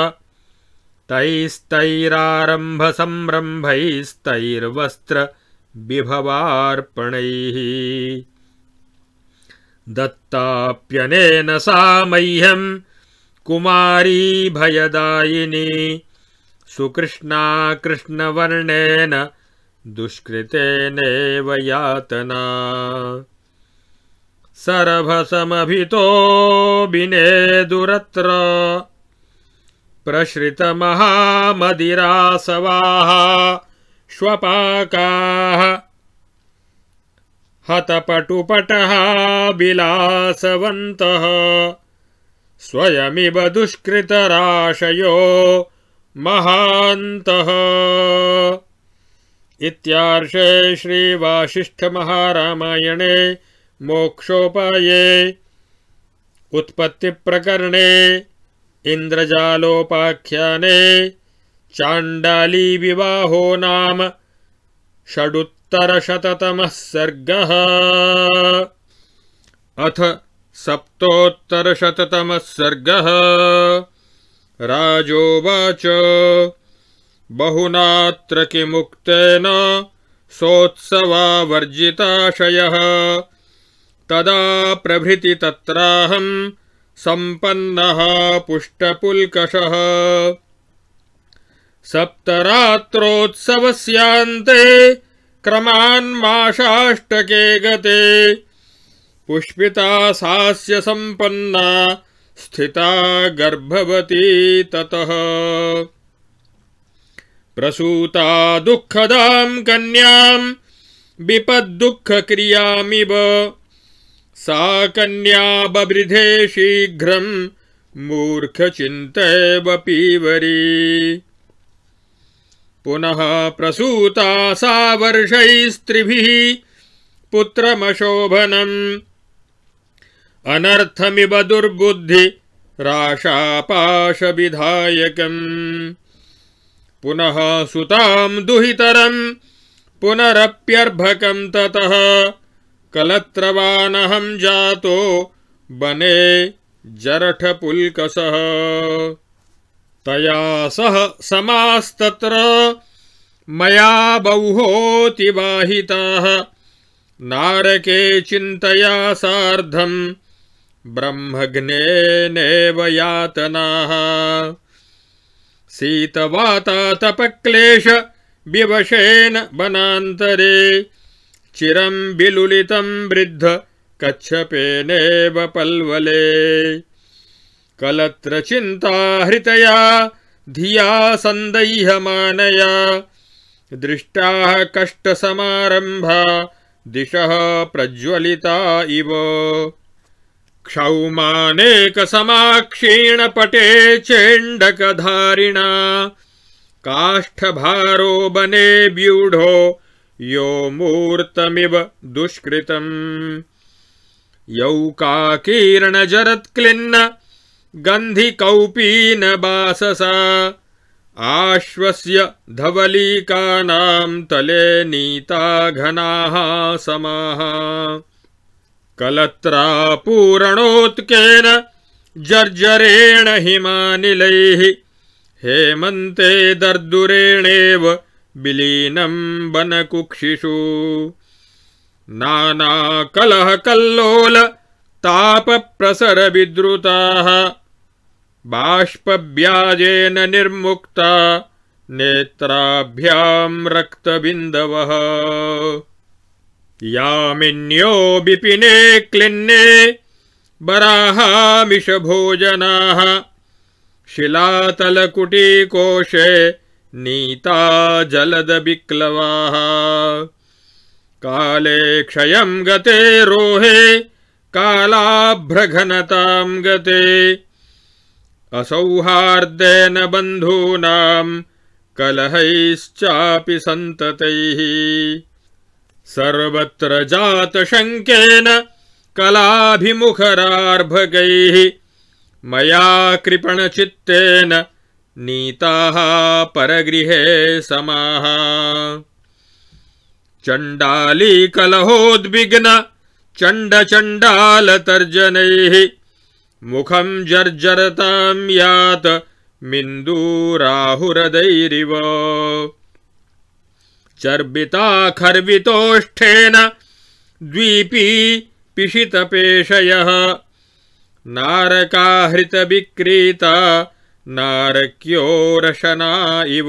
तैस्तैरारम्भसंरम्भैस्तैर्वस्त्रविभवार्पणैः दत्ताप्यनेन सा मह्यं कुमारी भयदायिनी सुकृष्णा कृष्णवर्णेन दुष्कृतेनेव यातना सरभसमभितो बिनेदुरत्र प्रश्रितमहामदिरासवाः श्वपाकाः हतपटुपटः विलासवन्तः स्वयमिव दुष्कृतराशयो महान्तः। इत्यार्षे श्रीवासिष्ठमहारामायणे मोक्षोपाये उत्पत्तिप्रकरणे इन्द्रजालोपाख्याने चाण्डाली विवाहो नाम षडुत्तरशततमः सर्गः। अथ सप्तोत्तरशततमः सर्गः। राजोवाच बहुनात्र किमुक्तेन सोत्सवावर्जिताशयः तदा प्रभृति तत्राहं सम्पन्नः पुष्टपुल्कषः। सप्तरात्रोत्सवस्यान्ते क्रमान्मासाष्टके गते पुष्पिता सास्य सम्पन्ना स्थिता गर्भवती ततः प्रसूता दुःखदां कन्यां विपद्दुःखक्रियामिव सा कन्या बभृधे शीघ्रं मूर्खचिन्तैव पीवरी पुनः प्रसूता सा वर्षैस्त्रिभिः पुत्रमशोभनम् अनर्थमिव दुर्बुद्धि राशापाशविधायकम् पुनः सुतां दुहितरं पुनरप्यर्भकं ततः कलत्रवानहं जातो वने जरठपुल्कसः तया सह समास्तत्र मया बह्वोऽतिवाहिताः नारके चिन्तया सार्धं ब्रह्मग्नेनेव यातनाः शीतवातातपक्लेश विवशेन वनान्तरे चिरं विलुलितं वृद्ध कच्छपेनेव पल्वले कलत्रचिन्ता हृतया धिया सन्दैह्यमानया दृष्टाः कष्टसमारम्भा दिशः प्रज्वलिता इव क्षौमानेकसमाक्षीणपटे चेण्डकधारिणा काष्ठभारो वने व्यूढो यो मूर्तमिव दुष्कृतम् यौकाकीर्णजरत्क्लिन्न गन्धिकौपीनबाससा आश्वस्य धवलीकानां तले नीता घनाः समाः कलत्रापूरणोत्केन जर्जरेण हिमानिलैः हेमन्ते दर्दुरेणेव विलीनं वनकुक्षिषु नानाकलहकल्लोल तापप्रसरविद्रुताः बाष्पव्याजेन निर्मुक्ता नेत्राभ्यां रक्तबिन्दवः यामिन्यो विपिने क्लिन्ने बराहामिषभोजनाः शिलातलकुटीकोशे नीता जलदविक्लवाः काले क्षयं गते रोहे कालाभ्रघनतां गते असौहार्देन बन्धूनां कलहैश्चापि सन्ततैः सर्वत्र जातशङ्केन कलाभिमुखरार्भकैः मया कृपणचित्तेन नीताः परगृहे समाः चण्डालीकलहोद्विग्न चण्डचण्डालतर्जनैः मुखं जर्जरतां यात मिन्दूराहुरदैरिव चर्बिता खर्वितोष्ठेन द्वीपी पिशितपेशयः नारकाहृतविक्रीता नारक्योरशना इव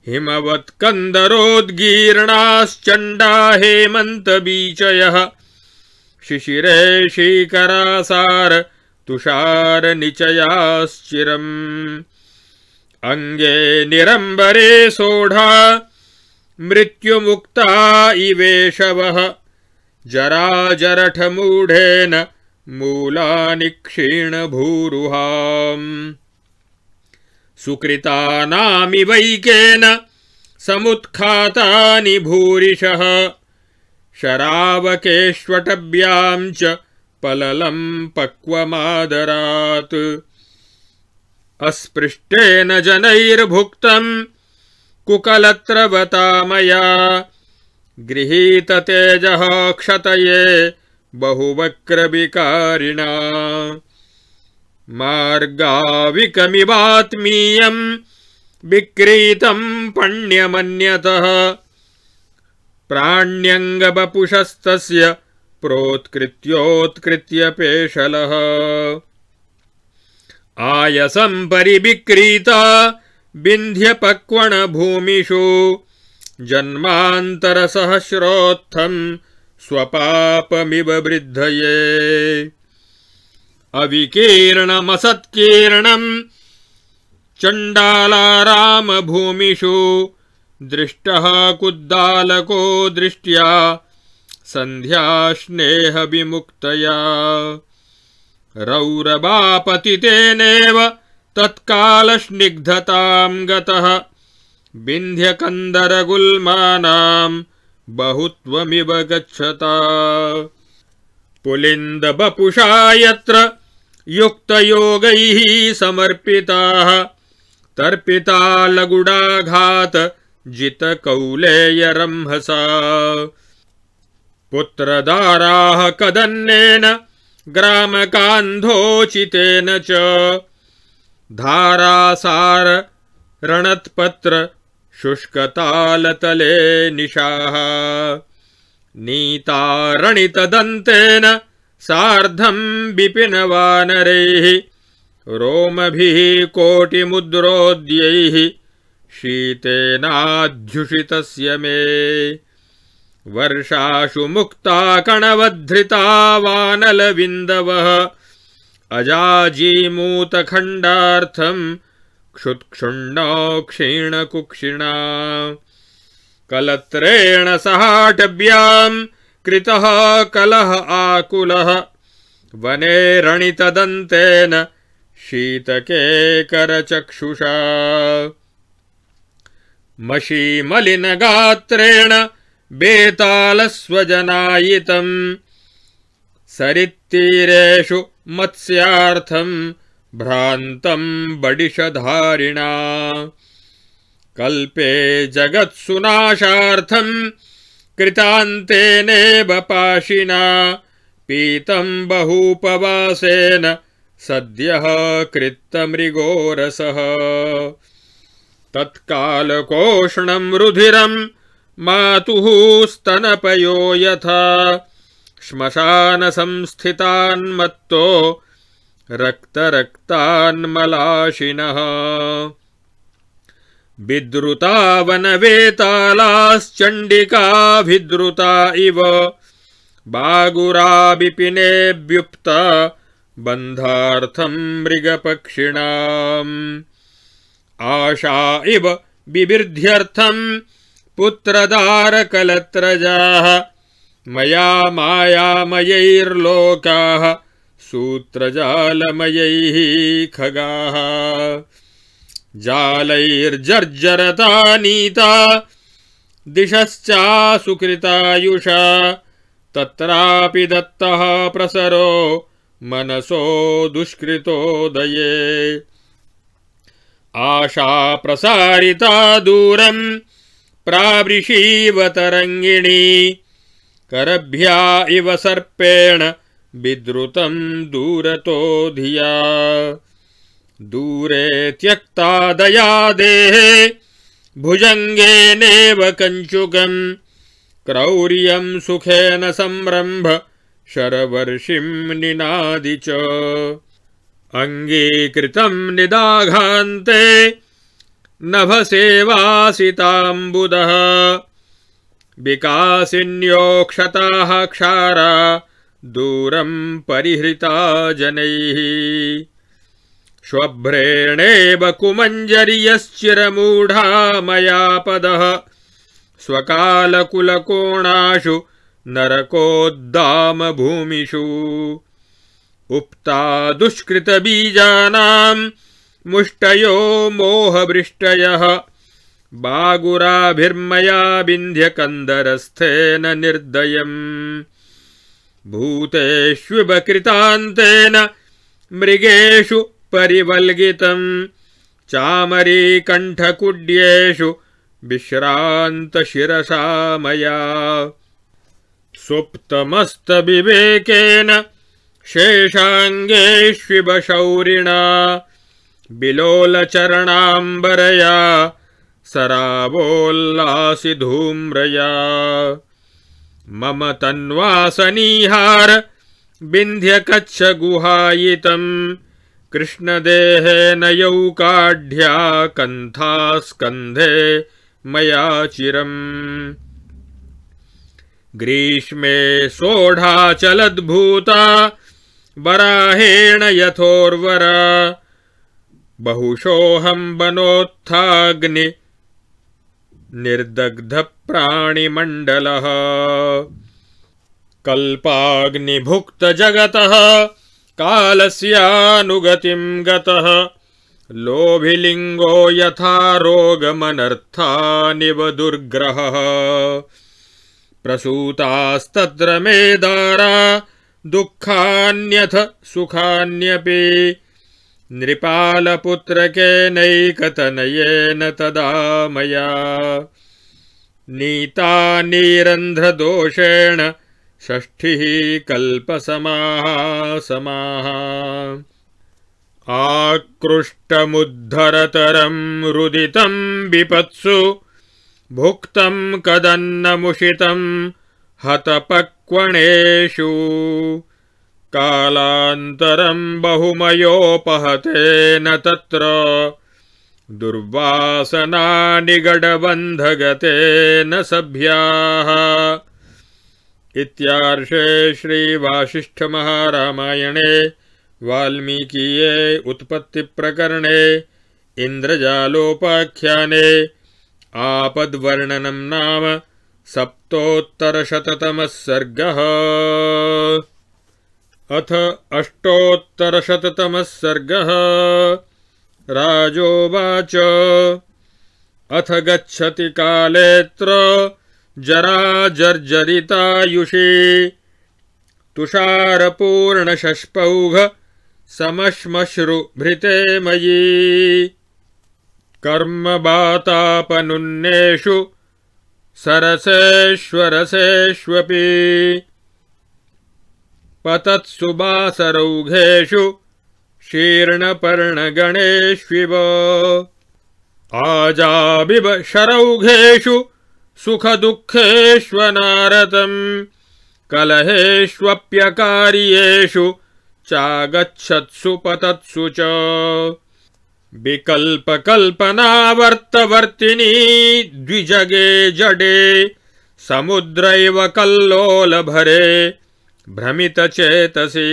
हिमवत्कन्दरोद्गीर्णाश्चण्डा हेमन्तबीचयः शिशिरे शीकरासार तुषारनिचयाश्चिरम् अङ्गे निरम्बरे सोढा मृत्युमुक्ता इवेशवः जराजरठमूढेन मूलानि क्षीणभूरुहाम् सुकृतानामिवैकेन समुत्खातानि भूरिशः शरावकेष्वटभ्यां च पललं पक्वमादरात् अस्पृष्टेन जनैर्भुक्तं कुकलत्रवता मया गृहीततेजः क्षतये बहुवक्रविकारिणा मार्गाविकमिवात्मीयं विक्रीतं पण्यमन्यतः प्राण्यङ्गवपुषस्तस्य प्रोत्कृत्योत्कृत्य पेशलः आयसं परिविक्रीता विन्ध्यपक्वणभूमिषु जन्मान्तरसहस्रोत्थं स्वपापमिव वृद्धये अविकीर्णमसत्कीर्णं चण्डालारामभूमिषु दृष्टः कुद्दालको दृष्ट्या सन्ध्यास्नेहविमुक्तया रौरवापतितेनेव तत्कालस्निग्धतां गतः विन्ध्यकन्दरगुल्मानां बहुत्वमिव गच्छता पुलिन्दवपुषा यत्र युक्तयोगैः समर्पिताः तर्पिता लगुडाघात जितकौलेयरंहसा पुत्रदाराः कदन्नेन ग्रामकान्धोचितेन च धारासार रणत्पत्र शुष्कतालतले निशाः नीतारणितदन्तेन सार्धं विपिनवानरैः रोमभिः कोटिमुद्रोद्यैः शीतेनाध्युषितस्य मे वर्षाशु मुक्ता कणवद्धृता वानलविन्दवः अजाजीमूतखण्डार्थं क्षुत्क्षुण्णो क्षीणकुक्षिणा कलत्रेण सहाटव्यां कृतः कलह आकुलः वने रणितदन्तेन शीतके करचक्षुषा मशीमलिनगात्रेण बेतालस्वजनायितम् सरित्तीरेषु मत्स्यार्थम् भ्रान्तम् बडिशधारिणा कल्पे जगत्सुनाशार्थम् कृतान्तेनेव पाशिना पीतम् बहूपवासेन सद्यः कृत्तमृगोरसः तत्कालकोष्णम् रुधिरम् मातुः स्तनपयो यथा श्मशानसंस्थितान्मत्तो रक्तरक्तान्मलाशिनः विद्रुता वनवेतालाश्चण्डिकाभिद्रुता इव बागुरा विपिनेऽभ्युप्ता बन्धार्थं मृगपक्षिणाम् आशा इव बिबिर्ध्यर्थं पुत्रदारकलत्रजाः मया मायामयैर्लोकाः सूत्रजालमयैः खगाः जालैर्जर्जरता नीता दिशश्चासुकृतायुषा तत्रापि दत्तः प्रसरो मनसो दुष्कृतोदये आशा प्रसारिता दूरं प्रावृषीव तरङ्गिणी करभ्या इव सर्पेण विद्रुतं दूरतो धिया दूरे त्यक्ता दया देहे भुजङ्गेनेव कञ्चुकम् क्रौर्यं सुखेन संरम्भ शरवर्षिं निनादि च अङ्गीकृतं निदाघान्ते नभसेवासिताम्बुदः विकासिन्योक्षताः क्षारा दूरं परिहृता जनैः श्वभ्रेणेव कुमञ्जर्यश्चिरमूढा मया पदः स्वकालकुलकोणाशु नरकोद्दाम भूमिषु उप्ता दुष्कृतबीजानां मुष्टयो मोहवृष्टयः बागुराभिर्मया विन्ध्यकन्दरस्थेन निर्दयम् भूतेष्विव कृतान्तेन मृगेषु परिवल्गितम् चामरीकण्ठकुड्येषु विश्रान्तशिरसा मया सुप्तमस्तविवेकेन शेषाङ्गेष्विव शौरिणा बिलोलचरणाम्बरया सरावोल्लासि धूम्रया मम तन्वासनीहार विन्ध्यकच्छगुहायितम् कृष्णदेहेन यौकाढ्या कन्था स्कन्धे मया चिरम् ग्रीष्मे सोढाचलद्भूता वराहेण यथोर्वरा बहुशोऽहं वनोत्थाग्नि निर्दग्धप्राणिमण्डलः कल्पाग्निभुक्तजगतः कालस्यानुगतिं गतः लोभिलिङ्गो यथा रोगमनर्थानिव दुर्ग्रहः प्रसूतास्तत्र मे दारा दुःखान्यथ सुखान्यपि नृपालपुत्रकेनैकतनयेन तदा मया नीता नीरन्ध्रदोषेण षष्ठिः कल्पसमाः समाः आकृष्टमुद्धरतरं रुदितं विपत्सु भुक्तं कदन्नमुषितं हतपक्वणेषु कालान्तरं बहुमयोपहतेन तत्र दुर्वासनानिगडबन्धगतेन सभ्याः। इत्यार्षे श्रीवासिष्ठमहारामायणे वाल्मीकीये उत्पत्तिप्रकरणे इन्द्रजालोपाख्याने आपद्वर्णनं नाम सप्तोत्तरशततमः सर्गः। अथ अष्टोत्तरशततमः सर्गः। राजोवाच अथ गच्छति कालेऽत्र जराजर्जरितायुषी तुषारपूर्णशष्पौघ समश्मश्रुभृते मयि कर्मबातापनुन्नेषु सरसेष्वरसेष्वपि पतत्सु बासरौघेषु शीर्णपर्णगणेष्विव आजाबिब शरौघेषु सुखदुःखेष्वनारतम् कलहेष्वप्यकार्येषु चागच्छत्सु पतत्सु च विकल्पकल्पनावर्तवर्तिनी द्विजगे जडे समुद्रैव कल्लोलभरे भ्रमितचेतसि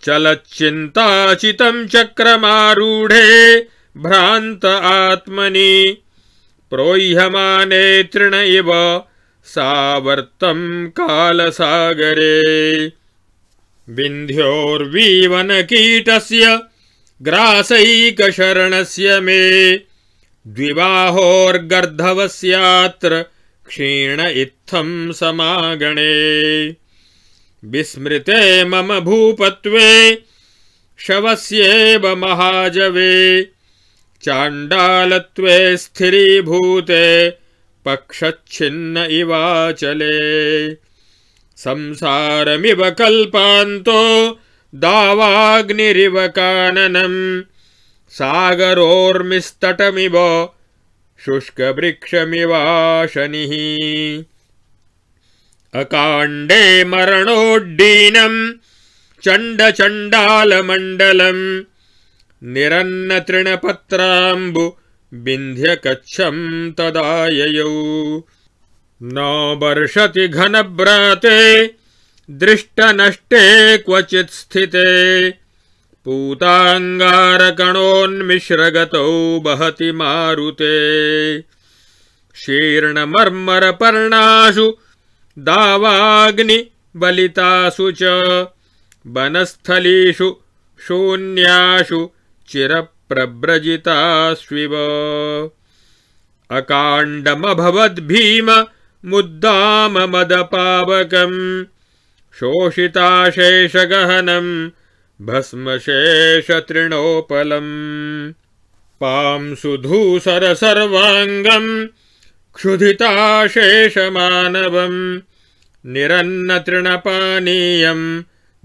चलच्चिन्ताचितं चक्रमारूढे भ्रान्त आत्मनि प्रोह्यमाने तृण इव सावर्तं कालसागरे विन्ध्योर्वीवनकीटस्य ग्रासैकशरणस्य मे द्विबाहोर्गर्धवस्यात्र क्षीण इत्थं समागणे विस्मृते मम भूपत्वे शवस्येव महाजवे चाण्डालत्वे स्थिरीभूते पक्षच्छिन्न इवाचले संसारमिव कल्पान्तो दावाग्निरिव काननम् सागरोर्मिस्तटमिव शुष्कवृक्षमिवाशनिः अकाण्डे मरणोड्डीनम् चण्डचण्डालमण्डलम् निरन्नतृणपत्राम्बु विन्ध्यकच्छम् तदाययौ न वर्षति घनव्राते दृष्टनष्टे क्वचित् स्थिते पूताङ्गारकणोन्मिश्रगतौ वहति मारुते शीर्णमर्मरपर्णासु दावाग्निबलितासु च वनस्थलीषु शून्यासु चिरप्रव्रजितास्विव अकाण्डमभवद्भीम मुद्दाममदपावकम् शोषिताशेषगहनम् भस्मशेषतृणोपलम् पांसु धूसरसर्वाङ्गम् क्षुधिताशेषमानवम् निरन्नतृणपानीयम्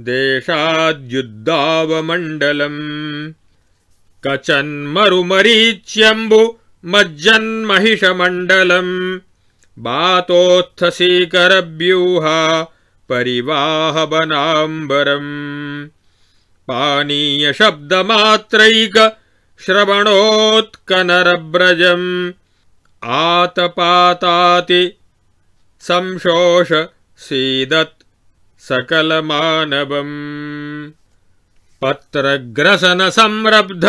देशाद्युद्धावमण्डलम् कचन्मरुमरीच्यम्बु मज्जन्महिषमण्डलम् बातोत्थसीकरव्यूहा परिवाहवनाम्बरम् पानीयशब्दमात्रैक श्रवणोत्कनरव्रजम् आतपाताति संशोष सीदत् सकलमानवम् पत्रग्रसनसंरब्ध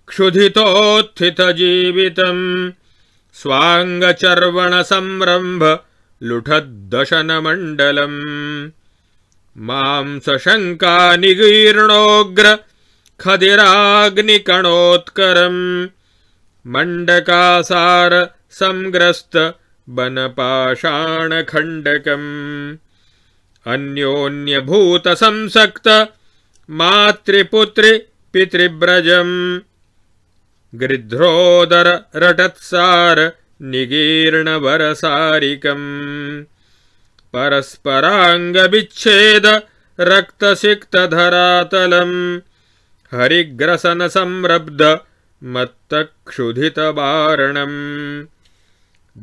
क्षुधितोत्थितजीवितम् स्वाङ्गचर्वणसंरम्भ लुठद्दशनमण्डलम् मांसशङ्कानिगीर्णोग्र खदिराग्निकणोत्करम् मण्डकासार संग्रस्त वनपाषाणखण्डकम् अन्योन्यभूतसंसक्त मातृपुत्रि पितृव्रजम् गृध्रोदर रटत्सार निगीर्णवरसारिकम् परस्पराङ्गविच्छेद रक्तसिक्तधरातलम् हरिग्रसनसंरब्ध मत्तक्षुधितवारणम्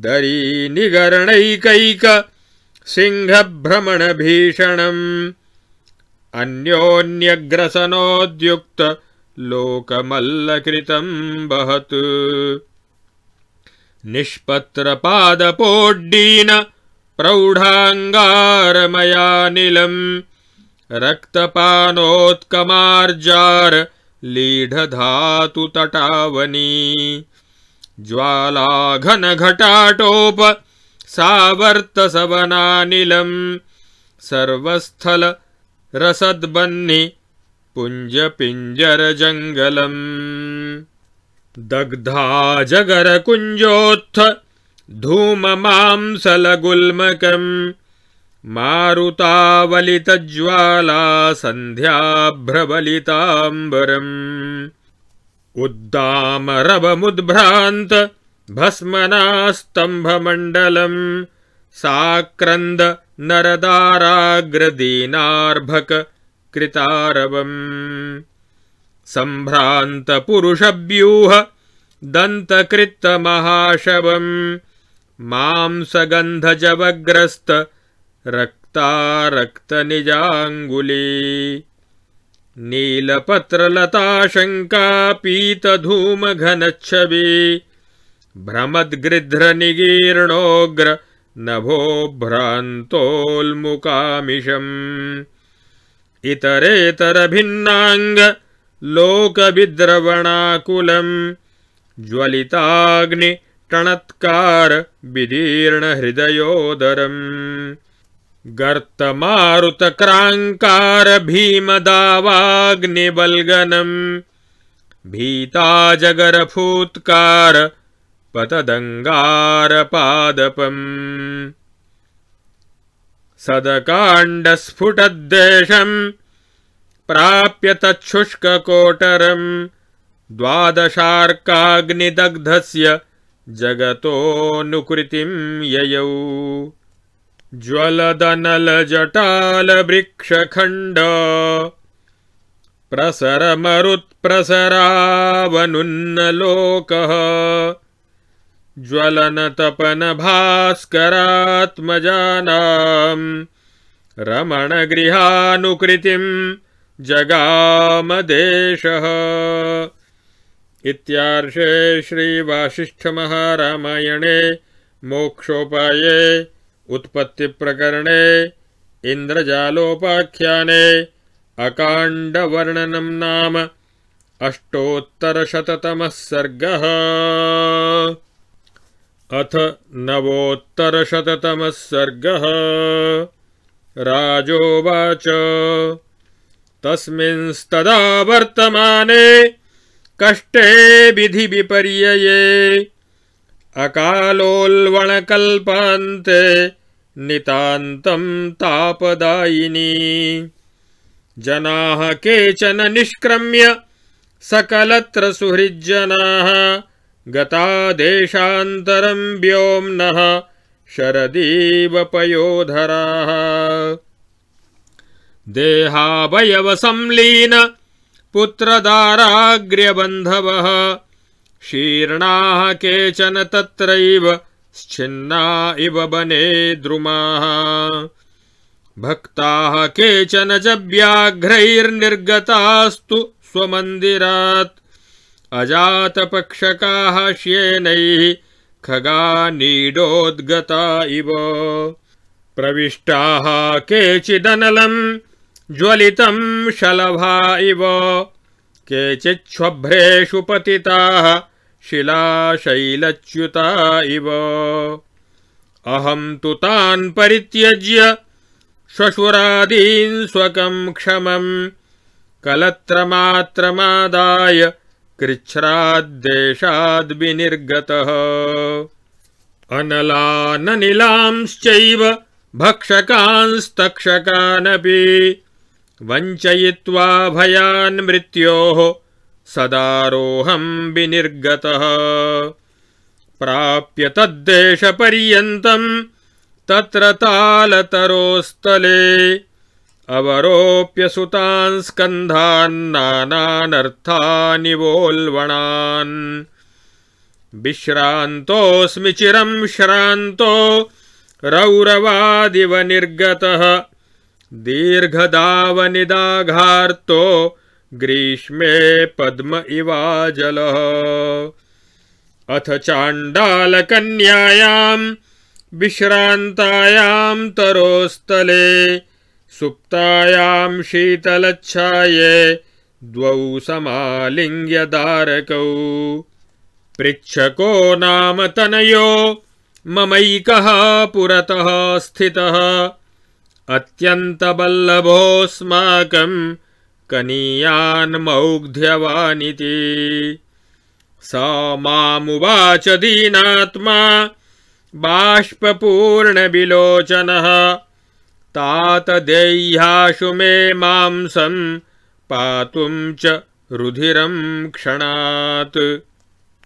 दरीनिगरणैकैक सिंहभ्रमणभीषणम् अन्योन्यग्रसनोद्युक्त लोकमल्लकृतम् बहत् निष्पत्रपादपोड्डीन प्रौढाङ्गारमयानिलम् रक्तपानोत्कमार्जार लीढधातु तटावनी ज्वालाघनघटाटोप सावर्तसवनानिलम् सर्वस्थल रसद्बह्नि पुञ्जपिञ्जरजङ्गलम् दग्धा जगरकुञ्जोत्थ धूममांसलगुल्मकम् मारुतावलितज्वाला सन्ध्याभ्रवलिताम्बरम् उद्दामरवमुद्भ्रान्त भस्मनास्तम्भमण्डलम् साक्रन्द नरदाराग्रदीनार्भक कृतारवम् सम्भ्रान्तपुरुषव्यूह दन्तकृत्तमहाशवम् मांसगन्धजवग्रस्त रक्तारक्तनिजाङ्गुली नीलपत्रलताशङ्का पीतधूमघनच्छवी भ्रमद्गृध्रनिगीर्णोग्र नभो भ्रान्तोल्मुकामिषम् इतरेतरभिन्नाङ्ग लोकविद्रवणाकुलम् ज्वलिताग्निटणत्कार विदीर्णहृदयोदरम् गर्तमारुतक्राङ्कार भीमदावाग्निबल्गनम् भीताजगरफूत्कार पतदङ्गारपादपम् सदकाण्डस्फुटद्देशम् प्राप्य तच्छुष्ककोटरम् द्वादशार्काग्निदग्धस्य जगतोऽनुकृतिं ययौ ज्वलदनलजटालवृक्षखण्ड प्रसरमरुत्प्रसरावनुन्नलोकः ज्वलनतपनभास्करात्मजानां रमणगृहानुकृतिं जगामदेशः। इत्यार्षे श्रीवासिष्ठमहारामायणे मोक्षोपाये उत्पत्तिप्रकरणे इन्द्रजालोपाख्याने अकाण्डवर्णनं नाम अष्टोत्तरशततमः सर्गः। अथ नवोत्तरशततमः सर्गः। राजोवाच तस्मिंस्तदा वर्तमाने कष्टे विधिविपर्यये अकालोल्वणकल्पान्ते नितान्तं तापदायिनी जनाः केचन निष्क्रम्य सकलत्र सुहृज्जनाः गता देशान्तरं व्योम्नः शरदीव पयोधराः देहावयवसंलीन पुत्रदाराग्र्यबन्धवः शीर्णाः केचन तत्रैव श्छिन्ना इव बने द्रुमाः भक्ताः केचन च व्याघ्रैर्निर्गतास्तु स्वमन्दिरात् अजातपक्षकाः श्येनैः खगानीडोद्गता इव प्रविष्टाः केचिदनलं ज्वलितं शलभा इव केचिच्छ्वभ्रेषु पतिताः शिलाशैलच्युता इव अहं तु तान् परित्यज्य श्वशुरादीन् स्वकं क्षमं कलत्रमात्रमादाय कृच्छ्राद्देशाद्विनिर्गतः अनलाननिलांश्चैव भक्षकांस्तक्षकानपि वञ्चयित्वा भयान् मृत्योः सदारोहं विनिर्गतः प्राप्य तद्देशपर्यन्तं तत्र तालतरोस्तले अवरोप्य सुतान् स्कन्धान् नानानर्थानिवोल्वणान् विश्रान्तोऽस्मि चिरं श्रान्तो रौरवादिव निर्गतः दीर्घदावनिदाघार्तो ग्रीष्मे पद्म इवाजलः अथ चाण्डालकन्यायां विश्रान्तायां तरोस्तले सुप्तायां शीतलच्छाये द्वौ समालिङ्ग्य दारकौ पृच्छको नाम तनयो ममैकः पुरतः स्थितः अत्यन्तबल्लभोऽस्माकं कनीयान् मौग्ध्यवानिति स मामुवाच दीनात्मा बाष्पूर्णविलोचनः तात देह्याशु मे मांसं पातुं च रुधिरं क्षणात्।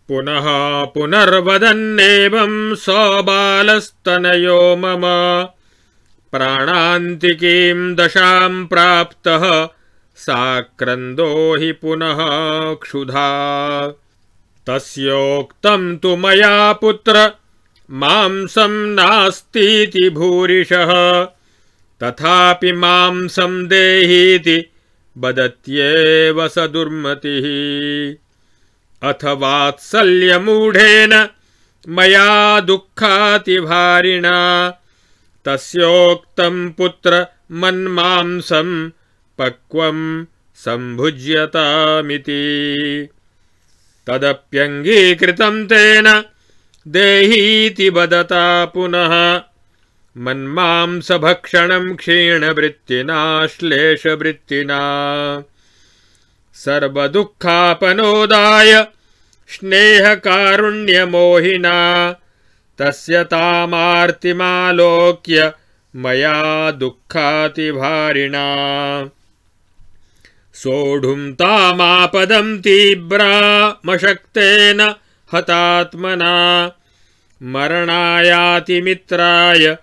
पुनः पुनर्वदन्नेवं स बालस्तनयो मम प्राणान्तिकीं दशां प्राप्तः साक्रन्दो हि पुनः क्षुधा। तस्योक्तं तु मया पुत्र मांसं नास्तीति भूरिशः तथापि मांसं देहीति वदत्येव स दुर्मतिः। अथ वात्सल्यमूढेन मया दुःखातिभारिणा तस्योक्तं पुत्र मन्मांसं पक्वं सम्भुज्यतामिति। तदप्यङ्गीकृतं तेन देहीति वदता पुनः मन्मांसभक्षणं क्षीणवृत्तिना श्लेषवृत्तिना। सर्वदुःखापनोदाय स्नेहकारुण्यमोहिना तस्य तामार्तिमालोक्य मया दुःखातिभारिणा। सोढुं तामापदं तीव्रामशक्तेन हतात्मना मरणायातिमित्राय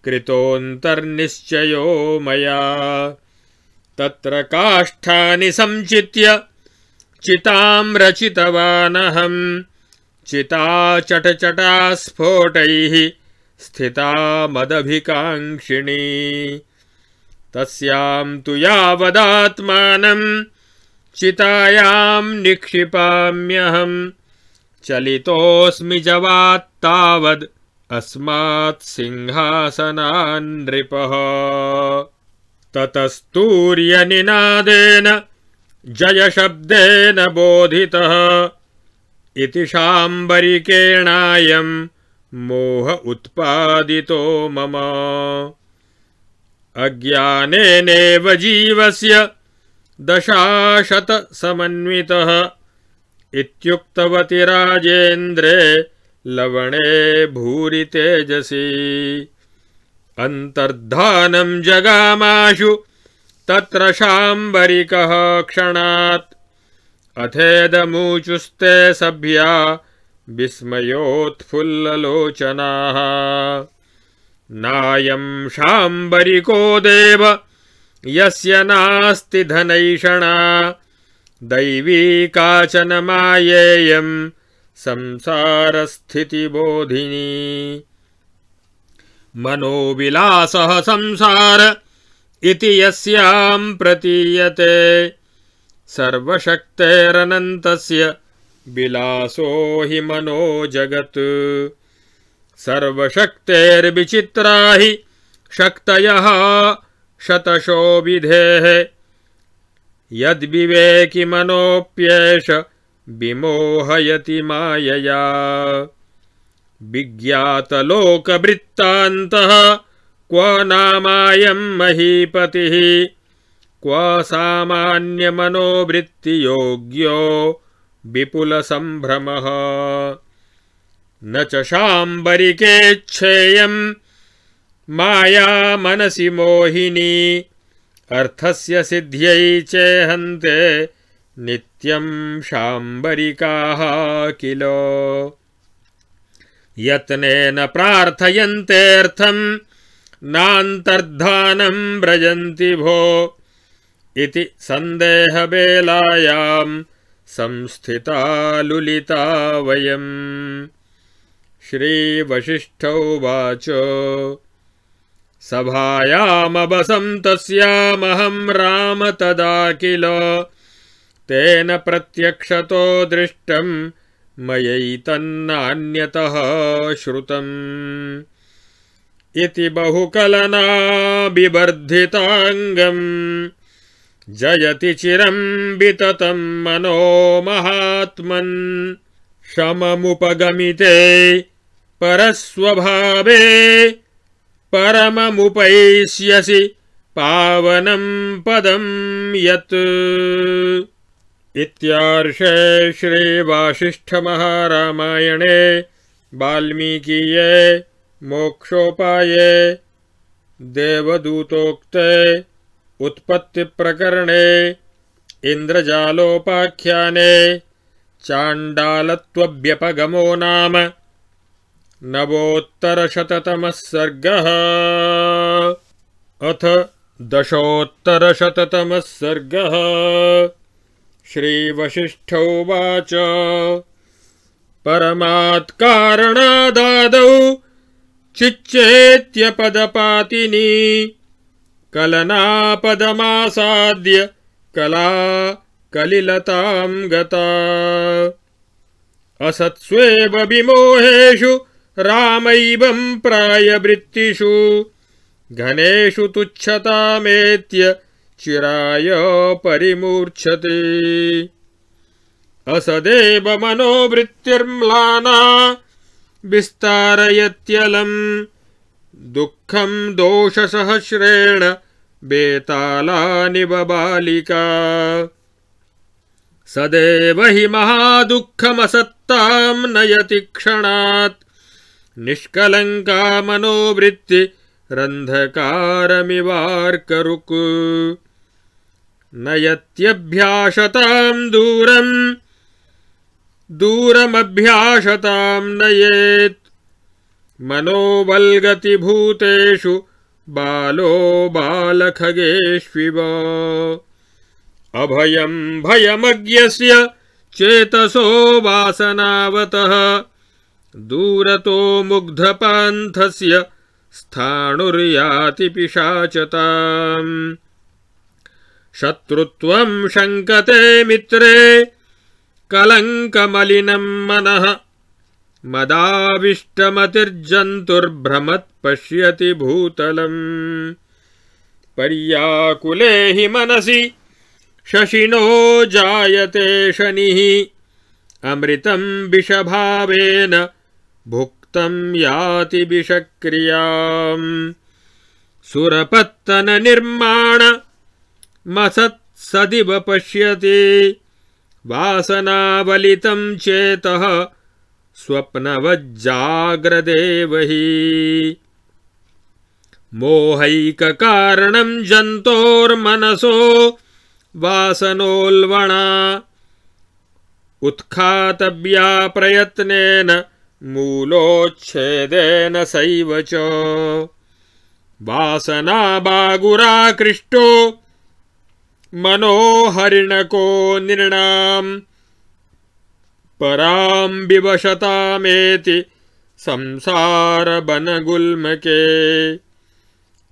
कृतोऽन्तर्निश्चयो मया। तत्र काष्ठानि संचित्य चितां रचितवानहं चिता चटचटा स्फोटैः स्थिता मदभिकाङ्क्षिणी। तस्यां तु यावदात्मानं चितायां निक्षिपाम्यहं चलितोऽस्मि जवात्तावद् अस्मात् सिंहासनान् नृपः। ततस्तूर्यनिनादेन जयशब्देन बोधितः इति शाम्बरिकेणायं मोह उत्पादितो मम। अज्ञानेनेव जीवस्य दशाशतसमन्वितः इत्युक्तवति राजेन्द्रे लवणे भूरि तेजसी। अन्तर्धानं जगामाशु तत्र शाम्बरिकः क्षणात् अथेदमूचुस्ते सभ्या विस्मयोत्फुल्ललोचनाः। नायं शाम्बरिको देव यस्य नास्ति धनैषणा दैवी काचन मायेयं संसारस्थितिबोधिनी। मनोविलासः संसार इति यस्यां प्रतीयते सर्वशक्तेरनन्तस्य विलासो हि मनो जगत्। सर्वशक्तेर्विचित्रा हि शक्तयः शतशो विधेः यद्विवेकि मनोऽप्येष विमोहयति मायया। विज्ञातलोकवृत्तान्तः क्व नामायं महीपतिः क्व सामान्यमनोवृत्तियोग्यो विपुलसम्भ्रमः। न च शाम्बरिकेच्छेयं माया मनसि मोहिनी अर्थस्य सिद्ध्यै चेहन्ते नित्यं शाम्बरिकाः किल। यत्नेन प्रार्थयन्तेऽर्थं नान्तर्धानं व्रजन्ति भो इति सन्देहवेलायां संस्थिता लुलिता वयम्। श्रीवसिष्ठोवाच सभायामवसन्तस्यामहं राम तदा किल तेन प्रत्यक्षतो दृष्टं मयैतन्नान्यतः श्रुतम्। इति बहुकलना विवर्धिताङ्गं जयति चिरं विततं मनो महात्मन्। शममुपगमिते परस्वभावे परममुपैष्यसि पावनं पदं यत्। इत्यार्षे श्रीवासिष्ठमहारामायणे वाल्मीकीये मोक्षोपाये देवदूतोक्ते उत्पत्तिप्रकरणे इन्द्रजालोपाख्याने चाण्डालत्वव्यपगमो नाम नवोत्तरशततमः सर्गः। अथ दशोत्तरशततमः सर्गः। श्रीवसिष्ठ उवाच परमात्कारणादादौ चिच्चेत्यपदपातिनी कलनापदमासाद्य कला कलिलतां गता। असत्स्वेव विमोहेषु रामैवं प्रायवृत्तिषु घनेषु तुच्छतामेत्य चिराय परिमूर्च्छते। असदेव मनोवृत्तिर्म्लाना विस्तारयत्यलम् दुःखं दोषसहस्रेण बेतालानिव बालिका। सदैव हि महादुःखमसत्तां नयति क्षणात् निष्कलङ्का मनोवृत्तिरन्धकारमिवार्करुक्। नयत्यभ्यासतां दूरमभ्यासतां नयेत् मनोवल्गतिभूतेषु बालो बालखगेष्विव। अभयं भयमज्ञस्य चेतसो वासनावतः दूरतो मुग्धपान्थस्य स्थाणुर्याति पिशाचताम्। शत्रुत्वं शङ्कते मित्रे कलङ्कमलिनं मनः मदाविष्टमतिर्जन्तुर्भ्रमत् पश्यति भूतलम्। पर्याकुले हि मनसि शशिनो जायते शनिः अमृतं विषभावेन भुक्तं याति विषक्रियाम्। सुरपत्तन निर्माण मसत्सदिव पश्यति वासनावलितं चेतः स्वप्नवज्जाग्रदेव हि। मोहैककारणं जन्तोर्मनसो वासनोल्वणा उत्खातव्या प्रयत्नेन मूलोच्छेदेन सैव च। वासना बागुराकृष्टो मनोहरिणको नृणाम् परां विवशतामेति संसारवनगुल्मके।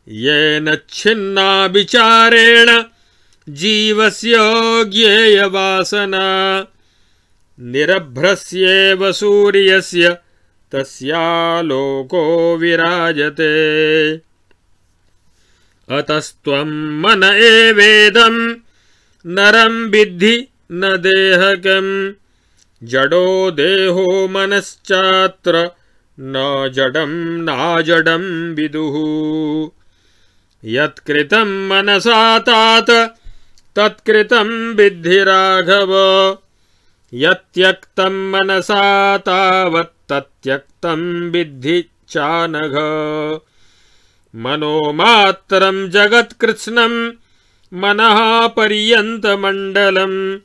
येन छिन्ना विचारेण जीवस्य ज्ञेयवासना निरभ्रस्येव सूर्यस्य तस्यालोको विराजते। अतस्त्वं मन एवेदं नरं विद्धि न देहकम्। जडो देहो मनश्चात्र न जडं नाजडं विदुः। यत्कृतं मनसा तात तत्कृतं विद्धि राघव। यत्यक्तं मनसा तावत् तत्यक्तं विद्धि चानघ। मनोमात्रं जगत्कृत्स्नं मनः पर्यन्तमण्डलं।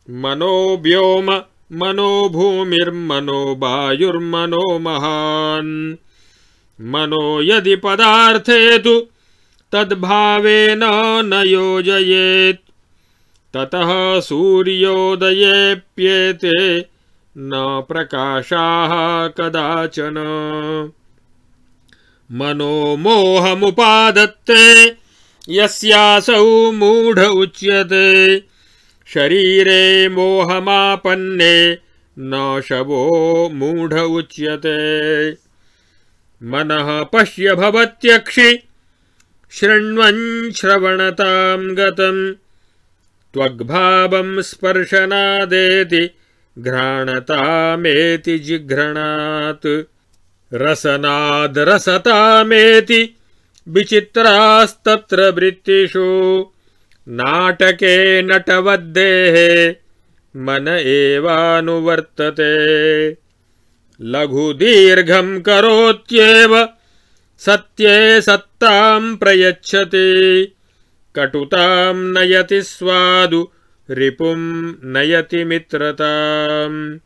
मनोव्योम मनोभूमिर्मनो वायुर्मनो महान्। मनो यदि पदार्थे तु तद्भावेन न योजयेत् ततः सूर्योदयेऽप्येते न प्रकाशाः कदाचन। मनो मोहमुपादत्ते यस्यासौ मूढ उच्यते। शरीरे मोहमापन्ने न शवो मूढ उच्यते। मनः पश्य भवत्यक्षि शृण्वन् श्रवणतां गतम्। त्वग्भावं स्पर्शनादेति घ्राणतामेति जिघ्रणात्। रसनाद् रसतामेति विचित्रास्तत्र वृत्तिषु। नाटके नटवद्देहे मन एवानुवर्तते। लघुदीर्घं करोत्येव सत्ये सत्तां प्रयच्छति। कटुतां नयति स्वादु रिपुं नयति मित्रताम्।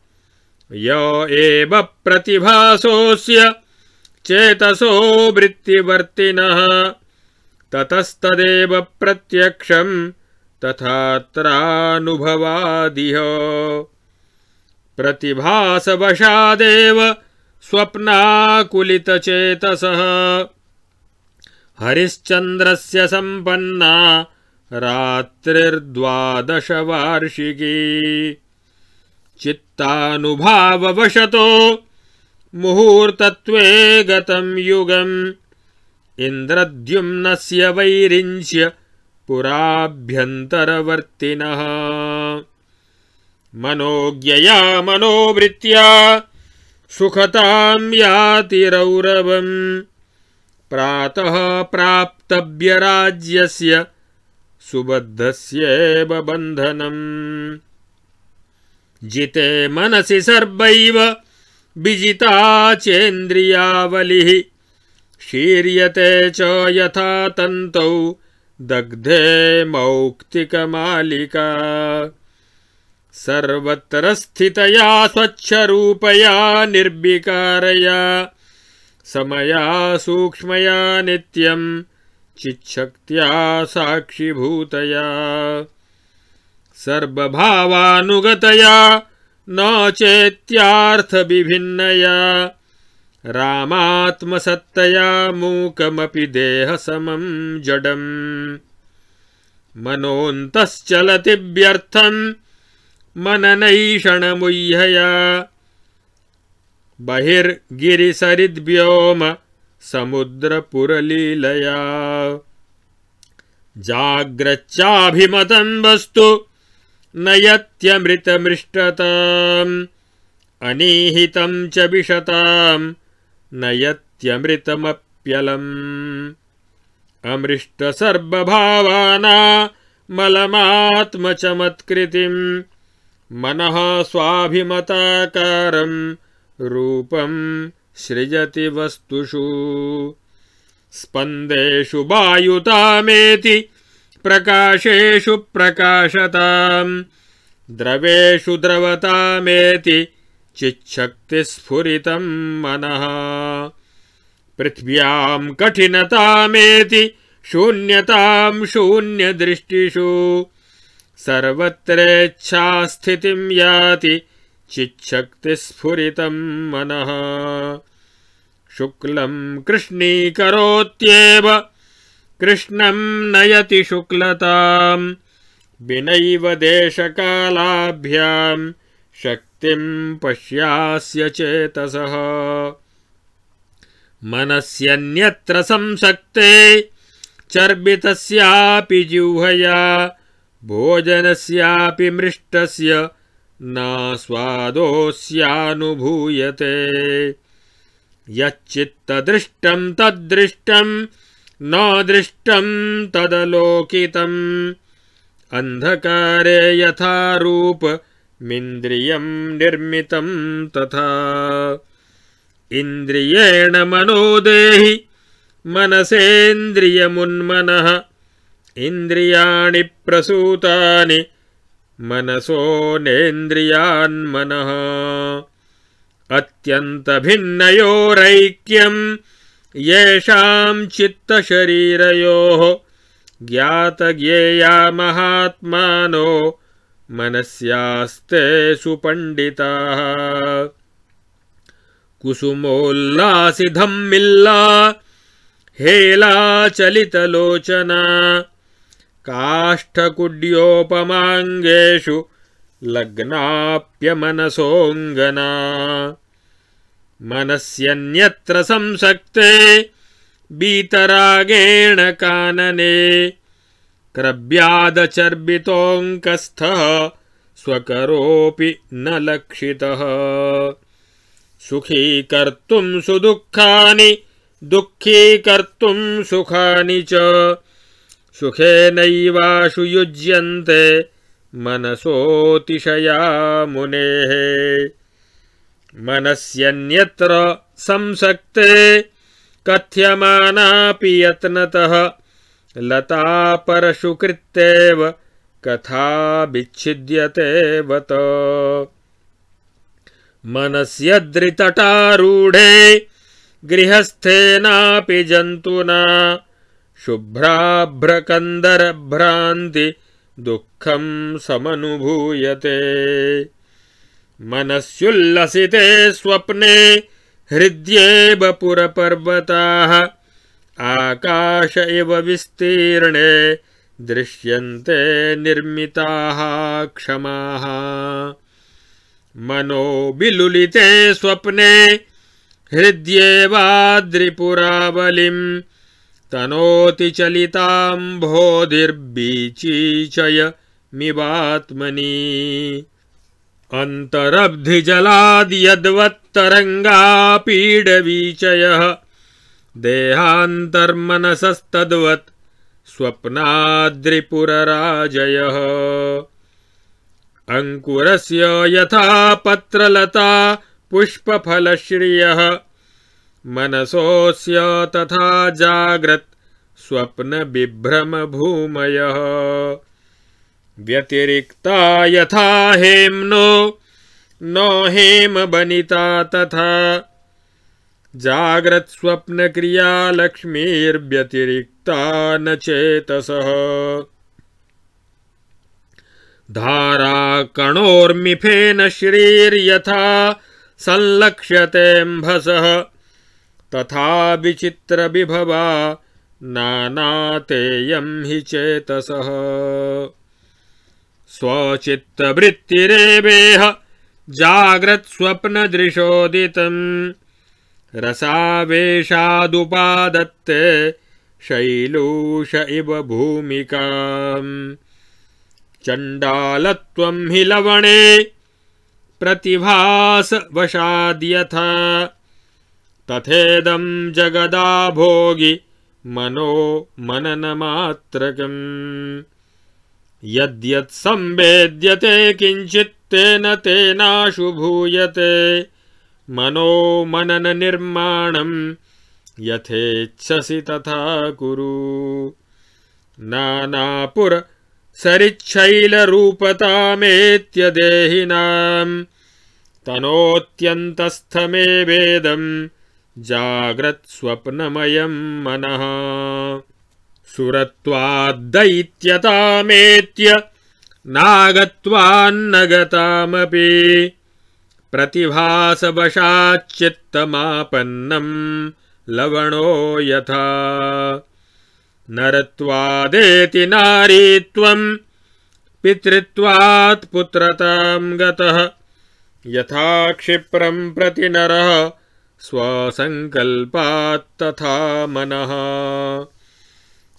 य एव प्रतिभासोऽस्य चेतसो वृत्तिवर्तिनः ततस्तदेव प्रत्यक्षं तथात्रानुभवादिह। प्रतिभासवशादेव स्वप्नाकुलितचेतसः हरिश्चन्द्रस्य सम्पन्ना रात्रिर्द्वादशवार्षिकी। चित्तानुभाववशतो मुहूर्तत्वे गतं युगम् इन्द्रद्युम्नस्य वैरिञ्च्य पुराभ्यन्तरवर्तिनः। मनोज्ञया मनोवृत्त्या सुखतां याति रौरवम् प्रातः प्राप्तव्यराज्यस्य सुबद्धस्येव बन्धनम्। जिते मनसि सर्वैव विजिता चेन्द्रियावलिः शीर्यते च यथा तन्तौ दग्धे मौक्तिकमालिका। सर्वत्र स्थितया स्वच्छरूपया निर्विकारया समया सूक्ष्मया नित्यं चिच्छक्त्या साक्षिभूतया। सर्वभावानुगतया न चेत्यार्थविभिन्नया रामात्मसत्तया मूकमपि देहसमं जडम्। मनोऽन्तश्चलति व्यर्थं मननैषणमुह्यया बहिर्गिरिसरिद्व्योम समुद्रपुरलीलया। जाग्रच्चाभिमतं वस्तु नयत्यमृतमृष्टताम् अनीहितं च विशताम् नयत्यमृतमप्यलम्। अमृष्टसर्वभावानामलमात्मचमत्कृतिम् मनः स्वाभिमताकारं रूपं सृजति वस्तुषु। स्पन्देषु वायुतामेति प्रकाशेषु प्रकाशताम् द्रवेषु द्रवतामेति चिच्छक्तिस्फुरितं मनः। पृथिव्यां कठिनतामेति शून्यतां शून्यदृष्टिषु सर्वत्रेच्छास्थितिं याति चिच्छक्तिस्फुरितं मनः। शुक्लं कृष्णीकरोत्येव कृष्णं नयति शुक्लतां विनैव देशकालाभ्यां शक्तिं पश्यास्य चेतसः। मनस्यन्यत्र संसक्ते चर्बितस्यापि जिह्वया भोजनस्यापि मृष्टस्य न स्वादोऽस्यानुभूयते। यच्चित्तदृष्टं तद्दृष्टं न दृष्टं तदलोकितम् अन्धकारे यथा रूपमिन्द्रियं निर्मितं तथा। इन्द्रियेण मनोदेहि मनसेन्द्रियमुन्मनः इन्द्रियाणि प्रसूतानि मनसो नेन्द्रियान्मनः। अत्यन्तभिन्नयोरैक्यं येषां चित्तशरीरयोः ज्ञातज्ञेया महात्मानो मनस्यास्ते सुपण्डिताः। कुसुमोल्लासिधम्मिल्ला हेलाचलितलोचना काष्ठकुड्योपमाङ्गेषु लग्नाप्यमनसोऽङ्गना। मनस्यन्यत्र संसक्ते बीतरागेण कानने क्रव्यादचर्बितोऽङ्कस्थः स्वकरोऽपि न लक्षितः। सुखीकर्तुं सुदुःखानि दुःखीकर्तुं सुखानि च सुखेनैवाशु युज्यन्ते मनसोऽतिशया मुनेः मनस्यन्यत्र संसक्ते कथ्यमानापि यत्नतः लता परशुकृत्येव कथा विच्छिद्यते वत मनस्यद्रितटारूढे गृहस्थेनापि जन्तुना शुभ्राभ्रकन्दरभ्रान्ति दुःखं समनुभूयते मनस्युल्लसिते स्वप्ने हृद्येव पुरपर्वताः आकाश इव विस्तीर्णे दृश्यन्ते निर्मिताः क्षमाः मनो विलुलिते स्वप्ने हृद्येवाद्रिपुरावलिं तनोति चलिताम्भोधिर्बीचीचय मिवात्मनि अन्तरब्धिजलाद्यद्वत्तरङ्गापीडवीचयः देहान्तर्मनसस्तद्वत् स्वप्नाद्रिपुरराजयः अंकुरस्य यथा पत्रलता पुष्पफलश्रियः मनसोऽस्य तथा जाग्रत् स्वप्नविभ्रमभूमयः व्यतिरिक्ता यथा हेम्नो न हेमबनिता तथा जाग्रत् स्वप्नक्रिया लक्ष्मीर्व्यतिरिक्ता न चेतसः धाराकणोर्मिफेन श्रीर्यथा संलक्ष्यतेऽम्भसः तथा विचित्रविभवा नानातेयं हि चेतसः स्वचित्तवृत्तिरेवेह जाग्रत्स्वप्नदृशोदितं रसावेशादुपादत्ते शैलूष इव भूमिकाम् चण्डालत्वं हि लवणे प्रतिभासवशाद्यथा तथेदं जगदाभोगि मनो मननमात्रकम् यद्यत् संवेद्यते किञ्चित् तेन तेनाशुभूयते मनो मनन निर्माणं यथेच्छसि तथा कुरु नानापुर सरिच्छैलरूपतामेत्य देहिनां तनोत्यन्तस्थमेवेदं जाग्रत्स्वप्नमयं मनः सुरत्वाद्दैत्यतामेत्य नागत्वान्नगतामपि प्रतिभासवशाच्चित्तमापन्नं लवणो यथा नरत्वादेति नारीत्वं पितृत्वात् पुत्रतां गतः यथा क्षिप्रं प्रति नरः स्वसंकल्पात् तथा मनः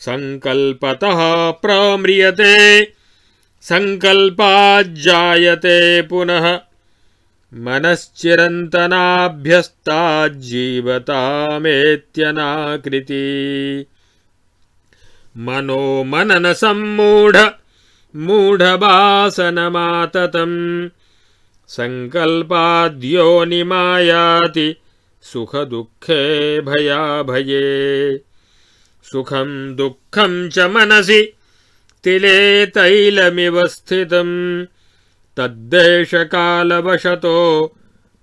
संकल्पतः प्रम्रियते संकल्पाज्जायते पुनः मनश्चिरन्तनाभ्यस्ताज्जीवतामेत्यनाकृति मनो मनन सम्मूढ मूढवासनमाततं संकल्पाद्योनिमायाति सुख दुःखे भयाभये सुखं दुःखं च मनसि तिले तैलमिव स्थितं तद्देशकालवशतो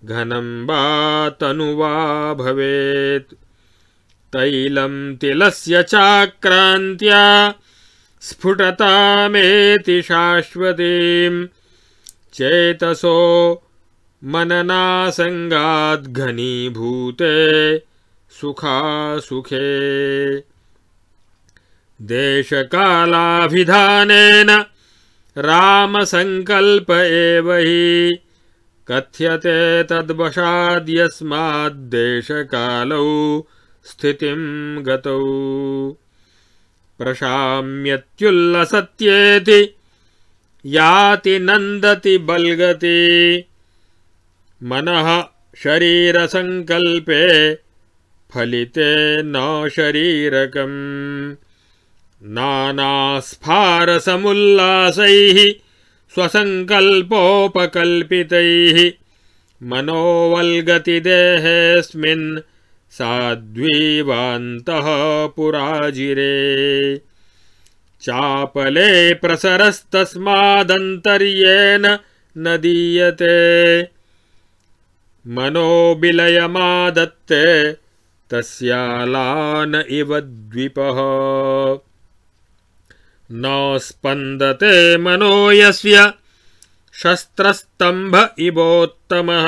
घनं वा तनु वा भवेत् तैलं तिलस्य चाक्रान्त्या स्फुटतामेति शाश्वतीं चेतसो मननासंगाद्घनीभूते सुखासुखे देशकालाभिधानेन रामसंकल्प एव हि कथ्यते तद्वशाद्यस्माद्देशकालौ स्थितिं गतौ प्रशाम्यत्युल्लसत्येति याति नन्दति बल्गति मनः शरीरसंकल्पे फलिते न शरीरकम् नानास्फारसमुल्लासैः स्वसङ्कल्पोपकल्पितैः मनोवल्गति देहेऽस्मिन् साध्वीवान्तः पुराजिरे चापले प्रसरस्तस्मादन्तर्येण न दीयते मनोबिलयमादत्ते तस्यालान इव द्विपः न स्पन्दते मनो यस्य शस्त्रस्तम्भ इवोत्तमः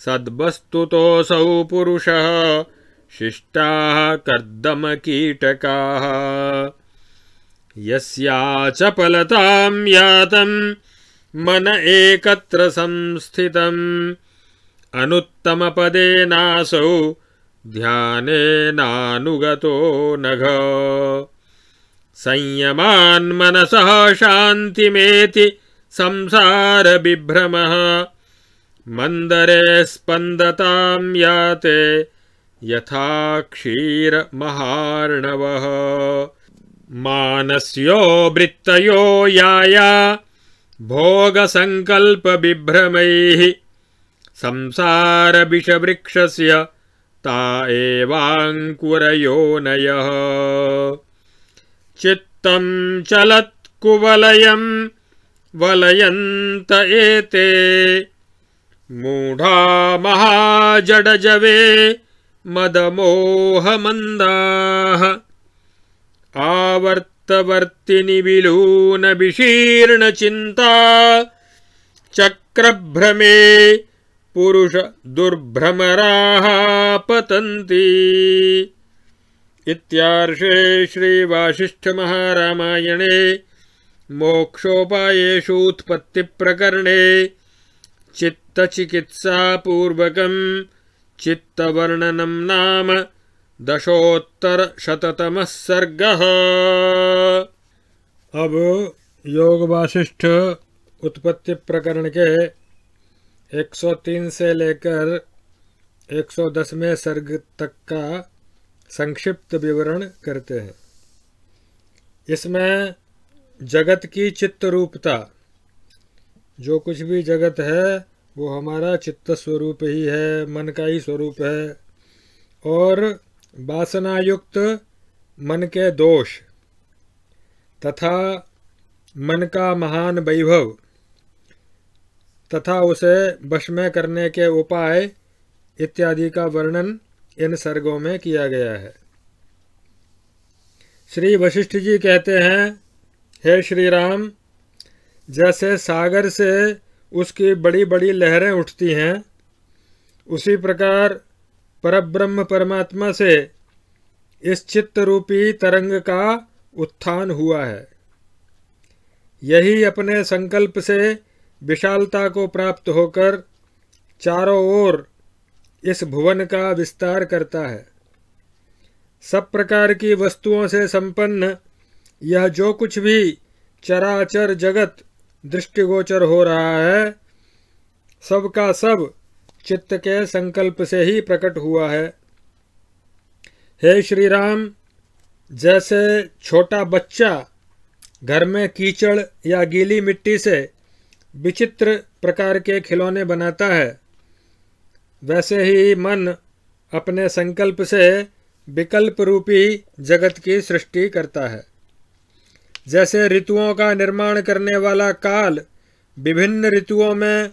सद्वस्तुतोऽसौ पुरुषः शिष्टाः कर्दमकीटकाः यस्याचपलतां यातं मन एकत्र संस्थितम् अनुत्तमपदेनासौ ध्यानेनानुगतो नघ संयमान् मनसः शान्तिमेति संसारविभ्रमः मन्दरे स्पन्दतां याते यथा क्षीरमहार्णवः मानस्यो वृत्तयो याया भोगसङ्कल्पविभ्रमैः संसारविषवृक्षस्य ता एवाङ्कुरयोनयः चित्तं चलत्कुवलयं वलयन्त एते मूढा महाजडजवे मदमोहमन्दाः आवर्तवर्तिनि विलूनविशीर्णचिन्ता चक्रभ्रमे पुरुष दुर्भ्रमराः पतन्ति। इत्यार्षे श्री वासिष्ठ महारामायणे मोक्षोपायेषु उत्पत्तिप्रकरणे चित्तचिकित्सापूर्वकं चित्तवर्णनं नाम 10उत्तरशततमः सर्गः। अब योग वासिष्ठ उत्पत्ति प्रकरण के 103 से लेकर 110वें सर्ग तक का संक्षिप्त विवरण करते हैं। इसमें जगत की चित्त रूपता, जो कुछ भी जगत है वो हमारा चित्त स्वरूप ही है, मन का ही स्वरूप है, और वासनायुक्त मन के दोष तथा मन का महान वैभव तथा उसे वश में करने के उपाय इत्यादि का वर्णन इन सर्गों में किया गया है। श्री वशिष्ठ जी कहते हैं, हे श्री राम, जैसे सागर से उसकी बड़ी बड़ी लहरें उठती हैं, उसी प्रकार परब्रह्म परमात्मा से इस चित्त रूपी तरंग का उत्थान हुआ है। यही अपने संकल्प से विशालता को प्राप्त होकर चारों ओर इस भुवन का विस्तार करता है। सब प्रकार की वस्तुओं से संपन्न यह जो कुछ भी चराचर जगत दृष्टिगोचर हो रहा है, सब का सब चित्त के संकल्प से ही प्रकट हुआ है। हे श्री राम, जैसे छोटा बच्चा घर में कीचड़ या गीली मिट्टी से विचित्र प्रकार के खिलौने बनाता है, वैसे ही मन अपने संकल्प से विकल्प रूपी जगत की सृष्टि करता है। जैसे ऋतुओं का निर्माण करने वाला काल विभिन्न ऋतुओं में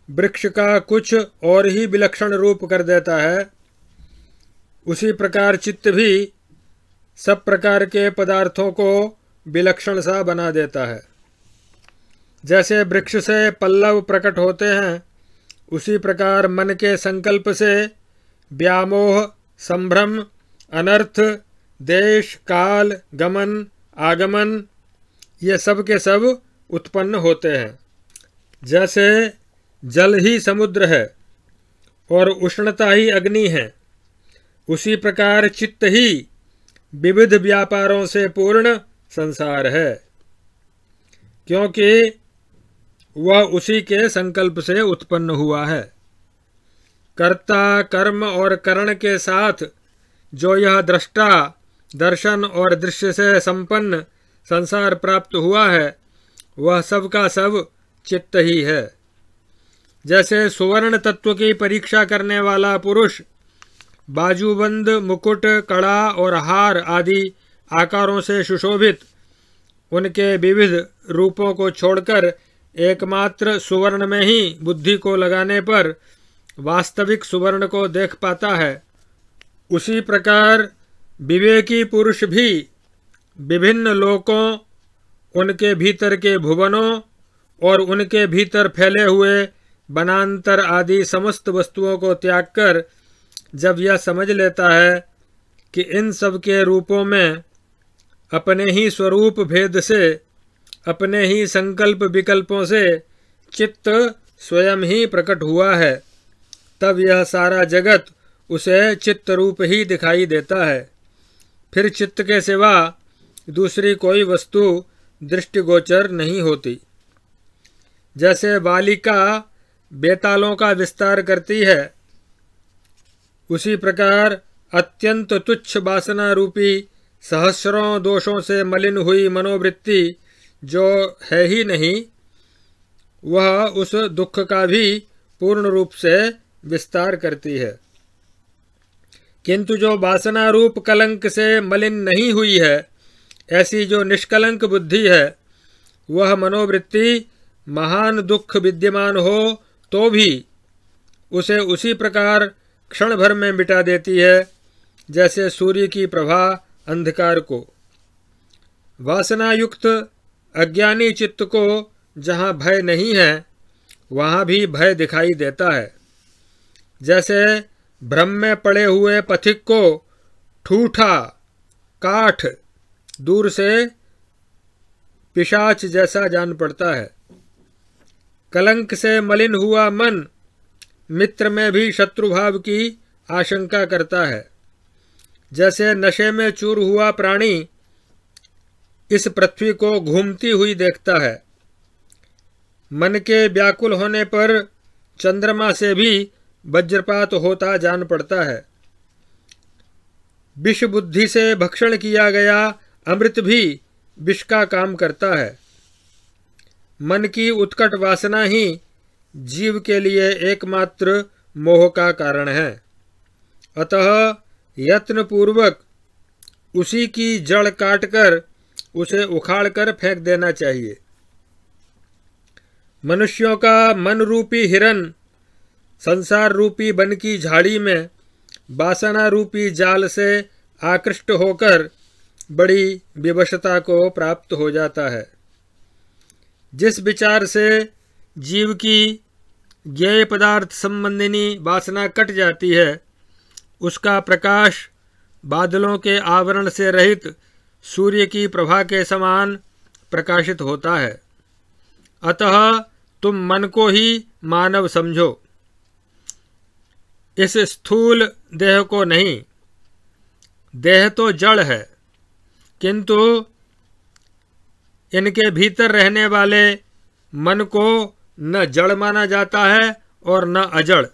वृक्ष का कुछ और ही विलक्षण रूप कर देता है, उसी प्रकार चित्त भी सब प्रकार के पदार्थों को विलक्षण सा बना देता है। जैसे वृक्ष से पल्लव प्रकट होते हैं, उसी प्रकार मन के संकल्प से व्यामोह, संभ्रम, अनर्थ, देश, काल, गमन, आगमन, ये सब के सब उत्पन्न होते हैं। जैसे जल ही समुद्र है और उष्णता ही अग्नि है, उसी प्रकार चित्त ही विविध व्यापारों से पूर्ण संसार है, क्योंकि वह उसी के संकल्प से उत्पन्न हुआ है। कर्ता, कर्म और करण के साथ जो यह दृष्टा, दर्शन और दृश्य से संपन्न संसार प्राप्त हुआ है, वह सब का सब चित्त ही है। जैसे सुवर्ण तत्व की परीक्षा करने वाला पुरुष बाजूबंद, मुकुट, कड़ा और हार आदि आकारों से सुशोभित उनके विविध रूपों को छोड़कर एकमात्र सुवर्ण में ही बुद्धि को लगाने पर वास्तविक सुवर्ण को देख पाता है, उसी प्रकार विवेकी पुरुष भी विभिन्न लोकों, उनके भीतर के भुवनों और उनके भीतर फैले हुए वनांतर आदि समस्त वस्तुओं को त्याग कर जब यह समझ लेता है कि इन सब के रूपों में अपने ही स्वरूप भेद से, अपने ही संकल्प विकल्पों से चित्त स्वयं ही प्रकट हुआ है, तब यह सारा जगत उसे चित्त रूप ही दिखाई देता है। फिर चित्त के सिवा दूसरी कोई वस्तु दृष्टिगोचर नहीं होती। जैसे बालिका बेतालों का विस्तार करती है, उसी प्रकार अत्यंत तुच्छ वासना रूपी सहस्रों दोषों से मलिन हुई मनोवृत्ति जो है ही नहीं, वह उस दुख का भी पूर्ण रूप से विस्तार करती है। किंतु जो वासना रूप कलंक से मलिन नहीं हुई है, ऐसी जो निष्कलंक बुद्धि है, वह मनोवृत्ति महान दुख विद्यमान हो तो भी उसे उसी प्रकार क्षण भर में मिटा देती है, जैसे सूर्य की प्रभा अंधकार को। वासना युक्त अज्ञानी चित्त को जहाँ भय नहीं है, वहाँ भी भय दिखाई देता है। जैसे भ्रम में पड़े हुए पथिक को ठूठा काठ दूर से पिशाच जैसा जान पड़ता है। कलंक से मलिन हुआ मन मित्र में भी शत्रुभाव की आशंका करता है। जैसे नशे में चूर हुआ प्राणी इस पृथ्वी को घूमती हुई देखता है, मन के व्याकुल होने पर चंद्रमा से भी वज्रपात होता जान पड़ता है। विष बुद्धि से भक्षण किया गया अमृत भी विष का काम करता है। मन की उत्कट वासना ही जीव के लिए एकमात्र मोह का कारण है। अतः यत्न पूर्वक उसी की जड़ काटकर उसे उखाड़कर फेंक देना चाहिए। मनुष्यों का मन रूपी हिरन संसार रूपी वन की झाड़ी में वासना रूपी जाल से आकृष्ट होकर बड़ी विवशता को प्राप्त हो जाता है। जिस विचार से जीव की ज्ञेय पदार्थ संबंधिनी वासना कट जाती है, उसका प्रकाश बादलों के आवरण से रहित सूर्य की प्रभा के समान प्रकाशित होता है। अतः तुम मन को ही मानव समझो, इस स्थूल देह को नहीं। देह तो जड़ है, किंतु इनके भीतर रहने वाले मन को न जड़ माना जाता है और न अजड़।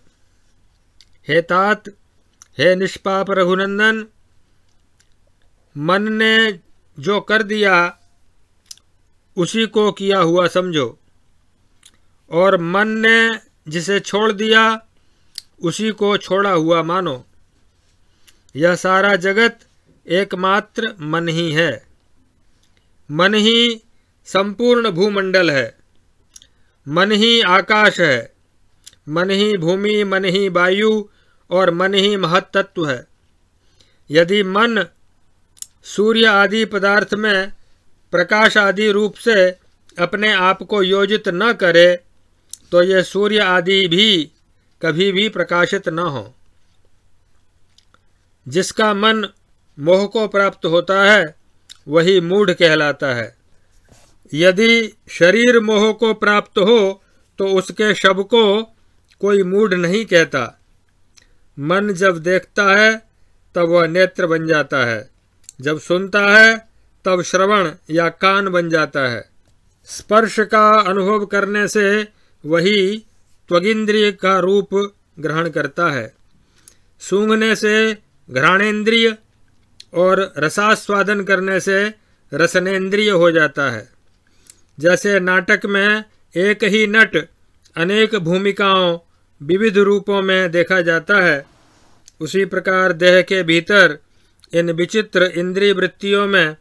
हे तात, हे निष्पाप रघुनंदन, मन ने जो कर दिया उसी को किया हुआ समझो, और मन ने जिसे छोड़ दिया उसी को छोड़ा हुआ मानो। यह सारा जगत एकमात्र मन ही है। मन ही संपूर्ण भूमंडल है, मन ही आकाश है, मन ही भूमि, मन ही वायु और मन ही महत्तत्व है। यदि मन सूर्य आदि पदार्थ में प्रकाश आदि रूप से अपने आप को योजित न करे तो ये सूर्य आदि भी कभी भी प्रकाशित न हो। जिसका मन मोह को प्राप्त होता है वही मूढ़ कहलाता है। यदि शरीर मोह को प्राप्त हो तो उसके शव को कोई मूढ़ नहीं कहता। मन जब देखता है तब वह नेत्र बन जाता है, जब सुनता है तब श्रवण या कान बन जाता है। स्पर्श का अनुभव करने से वही त्वगिंद्रिय का रूप ग्रहण करता है। सूंघने से घ्राणेन्द्रिय और रसास्वादन करने से रसनेन्द्रिय हो जाता है। जैसे नाटक में एक ही नट अनेक भूमिकाओं विविध रूपों में देखा जाता है, उसी प्रकार देह के भीतर इन विचित्र इंद्रिय वृत्तियों में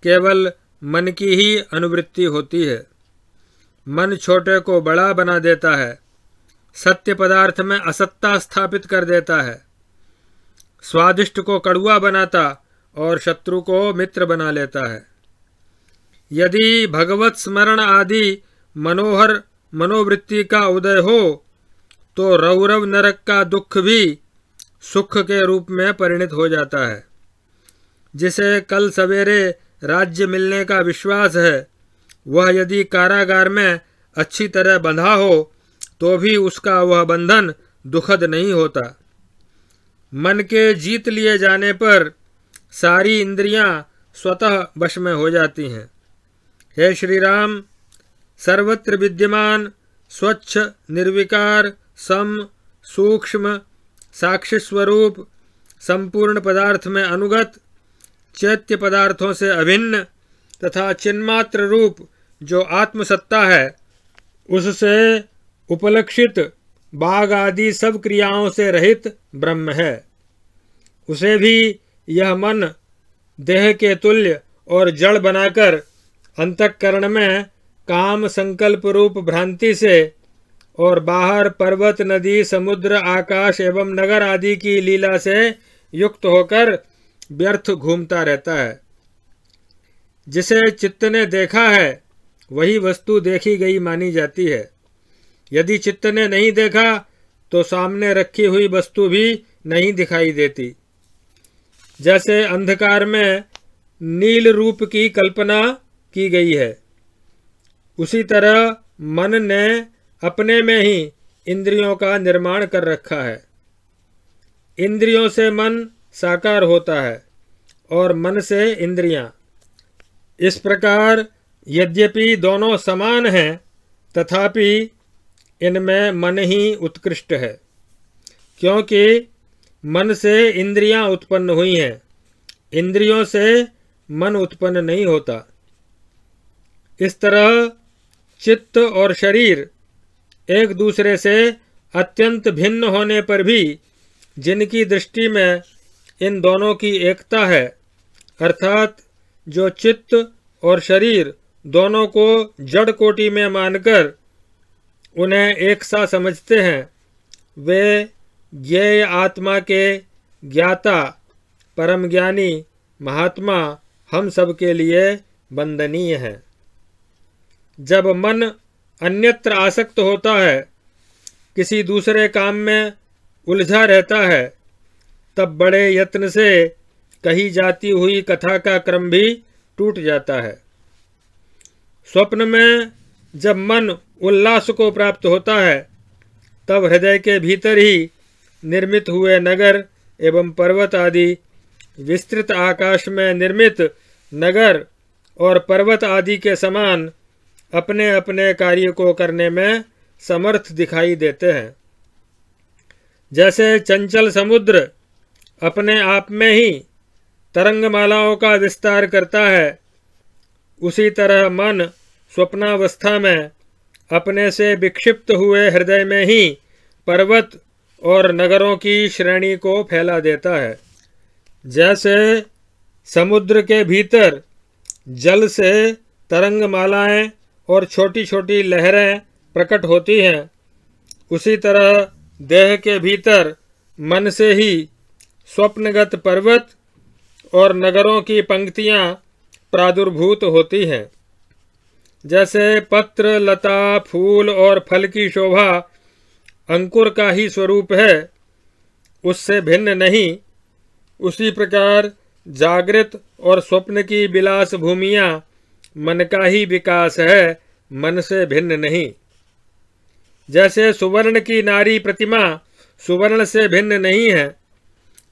केवल मन की ही अनुवृत्ति होती है। मन छोटे को बड़ा बना देता है, सत्य पदार्थ में असत्ता स्थापित कर देता है, स्वादिष्ट को कड़वा बनाता और शत्रु को मित्र बना लेता है। यदि भगवत स्मरण आदि मनोहर मनोवृत्ति का उदय हो तो रौरव नरक का दुख भी सुख के रूप में परिणत हो जाता है। जिसे कल सवेरे राज्य मिलने का विश्वास है, वह यदि कारागार में अच्छी तरह बंधा हो तो भी उसका वह बंधन दुखद नहीं होता। मन के जीत लिए जाने पर सारी इंद्रियां स्वतः वश में हो जाती हैं। हे श्री राम, सर्वत्र विद्यमान स्वच्छ निर्विकार सम सूक्ष्म साक्षी स्वरूप संपूर्ण पदार्थ में अनुगत चैत्य पदार्थों से अभिन्न तथा चिन्मात्र रूप जो आत्मसत्ता है, उससे उपलक्षित बाघ आदि सब क्रियाओं से रहित ब्रह्म है। उसे भी यह मन देह के तुल्य और जड़ बनाकर अंतःकरण में काम संकल्प रूप भ्रांति से और बाहर पर्वत नदी समुद्र आकाश एवं नगर आदि की लीला से युक्त होकर व्यर्थ घूमता रहता है। जिसे चित्त ने देखा है वही वस्तु देखी गई मानी जाती है। यदि चित्त ने नहीं देखा तो सामने रखी हुई वस्तु भी नहीं दिखाई देती। जैसे अंधकार में नील रूप की कल्पना की गई है, उसी तरह मन ने अपने में ही इंद्रियों का निर्माण कर रखा है। इंद्रियों से मन साकार होता है और मन से इंद्रियां। इस प्रकार यद्यपि दोनों समान हैं, तथापि इनमें मन ही उत्कृष्ट है, क्योंकि मन से इंद्रियां उत्पन्न हुई हैं, इंद्रियों से मन उत्पन्न नहीं होता। इस तरह चित्त और शरीर एक दूसरे से अत्यंत भिन्न होने पर भी जिनकी दृष्टि में इन दोनों की एकता है, अर्थात जो चित्त और शरीर दोनों को जड़ कोटि में मानकर उन्हें एक सा समझते हैं, वे ज्ञेय आत्मा के ज्ञाता परम ज्ञानी महात्मा हम सब के लिए वंदनीय हैं। जब मन अन्यत्र आसक्त होता है, किसी दूसरे काम में उलझा रहता है, तब बड़े यत्न से कही जाती हुई कथा का क्रम भी टूट जाता है। स्वप्न में जब मन उल्लास को प्राप्त होता है, तब हृदय के भीतर ही निर्मित हुए नगर एवं पर्वत आदि विस्तृत आकाश में निर्मित नगर और पर्वत आदि के समान अपने अपने कार्य को करने में समर्थ दिखाई देते हैं। जैसे चंचल समुद्र अपने आप में ही तरंगमालाओं का विस्तार करता है, उसी तरह मन स्वप्नावस्था में अपने से विक्षिप्त हुए हृदय में ही पर्वत और नगरों की श्रेणी को फैला देता है। जैसे समुद्र के भीतर जल से तरंगमालाएं और छोटी छोटी लहरें प्रकट होती हैं, उसी तरह देह के भीतर मन से ही स्वप्नगत पर्वत और नगरों की पंक्तियां प्रादुर्भूत होती हैं। जैसे पत्र लता फूल और फल की शोभा अंकुर का ही स्वरूप है, उससे भिन्न नहीं, उसी प्रकार जागृत और स्वप्न की विलास भूमियां मन का ही विकास है, मन से भिन्न नहीं। जैसे सुवर्ण की नारी प्रतिमा सुवर्ण से भिन्न नहीं है,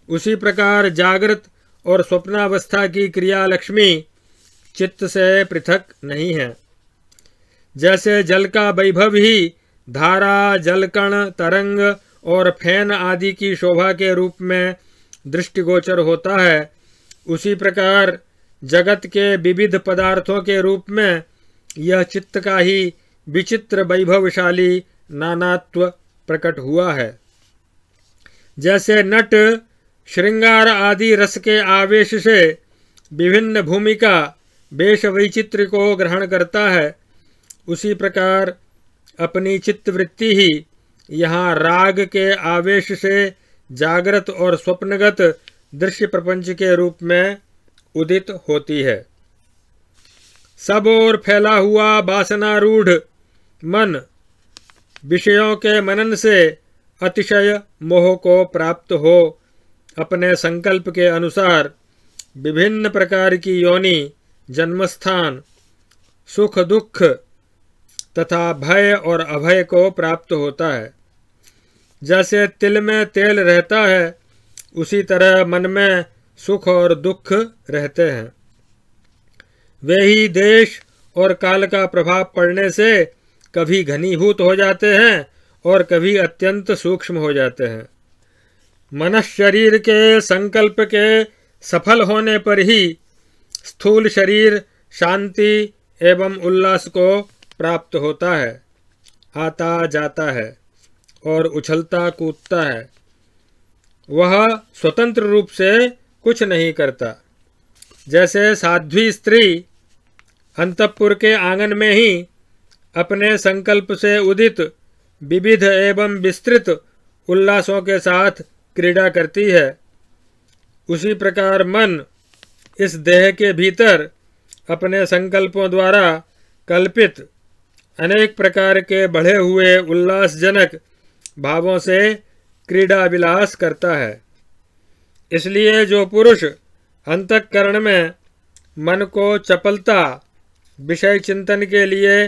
उसी प्रकार जागृत और स्वप्नावस्था की क्रिया लक्ष्मी चित्त से पृथक नहीं है। जैसे जल का वैभव ही धारा, जलकण, तरंग और फैन आदि की शोभा के रूप में दृष्टिगोचर होता है, उसी प्रकार जगत के विविध पदार्थों के रूप में यह चित्त का ही विचित्र वैभवशाली नानात्व प्रकट हुआ है। जैसे नट श्रृंगार आदि रस के आवेश से विभिन्न भूमिका वेश वैचित्र को ग्रहण करता है, उसी प्रकार अपनी चित्तवृत्ति ही यहाँ राग के आवेश से जागृत और स्वप्नगत दृश्य प्रपंच के रूप में उदित होती है। सब ओर फैला हुआ वासनारूढ़ मन विषयों के मनन से अतिशय मोह को प्राप्त हो अपने संकल्प के अनुसार विभिन्न प्रकार की योनि, जन्मस्थान, सुख दुख तथा भय और अभय को प्राप्त होता है। जैसे तिल में तेल रहता है, उसी तरह मन में सुख और दुख रहते हैं। वे ही देश और काल का प्रभाव पड़ने से कभी घनीभूत हो जाते हैं और कभी अत्यंत सूक्ष्म हो जाते हैं। मनस शरीर के संकल्प के सफल होने पर ही स्थूल शरीर शांति एवं उल्लास को प्राप्त होता है, आता जाता है और उछलता कूदता है। वह स्वतंत्र रूप से कुछ नहीं करता। जैसे साध्वी स्त्री अंतःपुर के आंगन में ही अपने संकल्प से उदित विविध एवं विस्तृत उल्लासों के साथ क्रीड़ा करती है, उसी प्रकार मन इस देह के भीतर अपने संकल्पों द्वारा कल्पित अनेक प्रकार के बढ़े हुए उल्लासजनक भावों से क्रीड़ा विलास करता है। इसलिए जो पुरुष अंतःकरण में मन को चपलता विषय चिंतन के लिए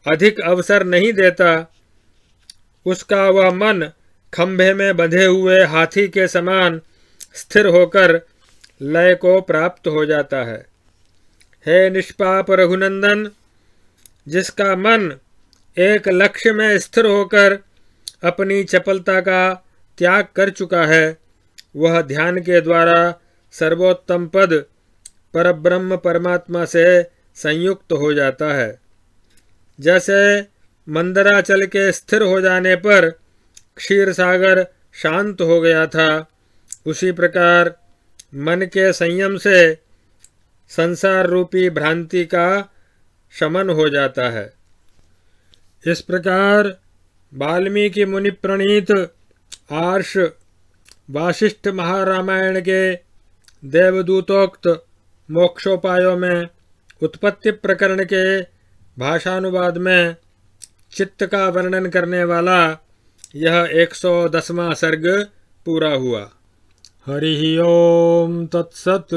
अधिक अवसर नहीं देता, उसका वह मन खंभे में बंधे हुए हाथी के समान स्थिर होकर लय को प्राप्त हो जाता है। हे निष्पाप रघुनंदन, जिसका मन एक लक्ष्य में स्थिर होकर अपनी चपलता का त्याग कर चुका है, वह ध्यान के द्वारा सर्वोत्तम पद परब्रह्म परमात्मा से संयुक्त हो जाता है। जैसे मंदराचल के स्थिर हो जाने पर क्षीर सागर शांत हो गया था, उसी प्रकार मन के संयम से संसार रूपी भ्रांति का शमन हो जाता है। इस प्रकार वाल्मीकि मुनि प्रणीत आर्ष वासिष्ठ महारामायण के देवदूतोक्त मोक्षोपायों में उत्पत्ति प्रकरण के भाषानुवाद में चित्त का वर्णन करने वाला यह 110वां सर्ग पूरा हुआ। हरि ओम तत्सत्।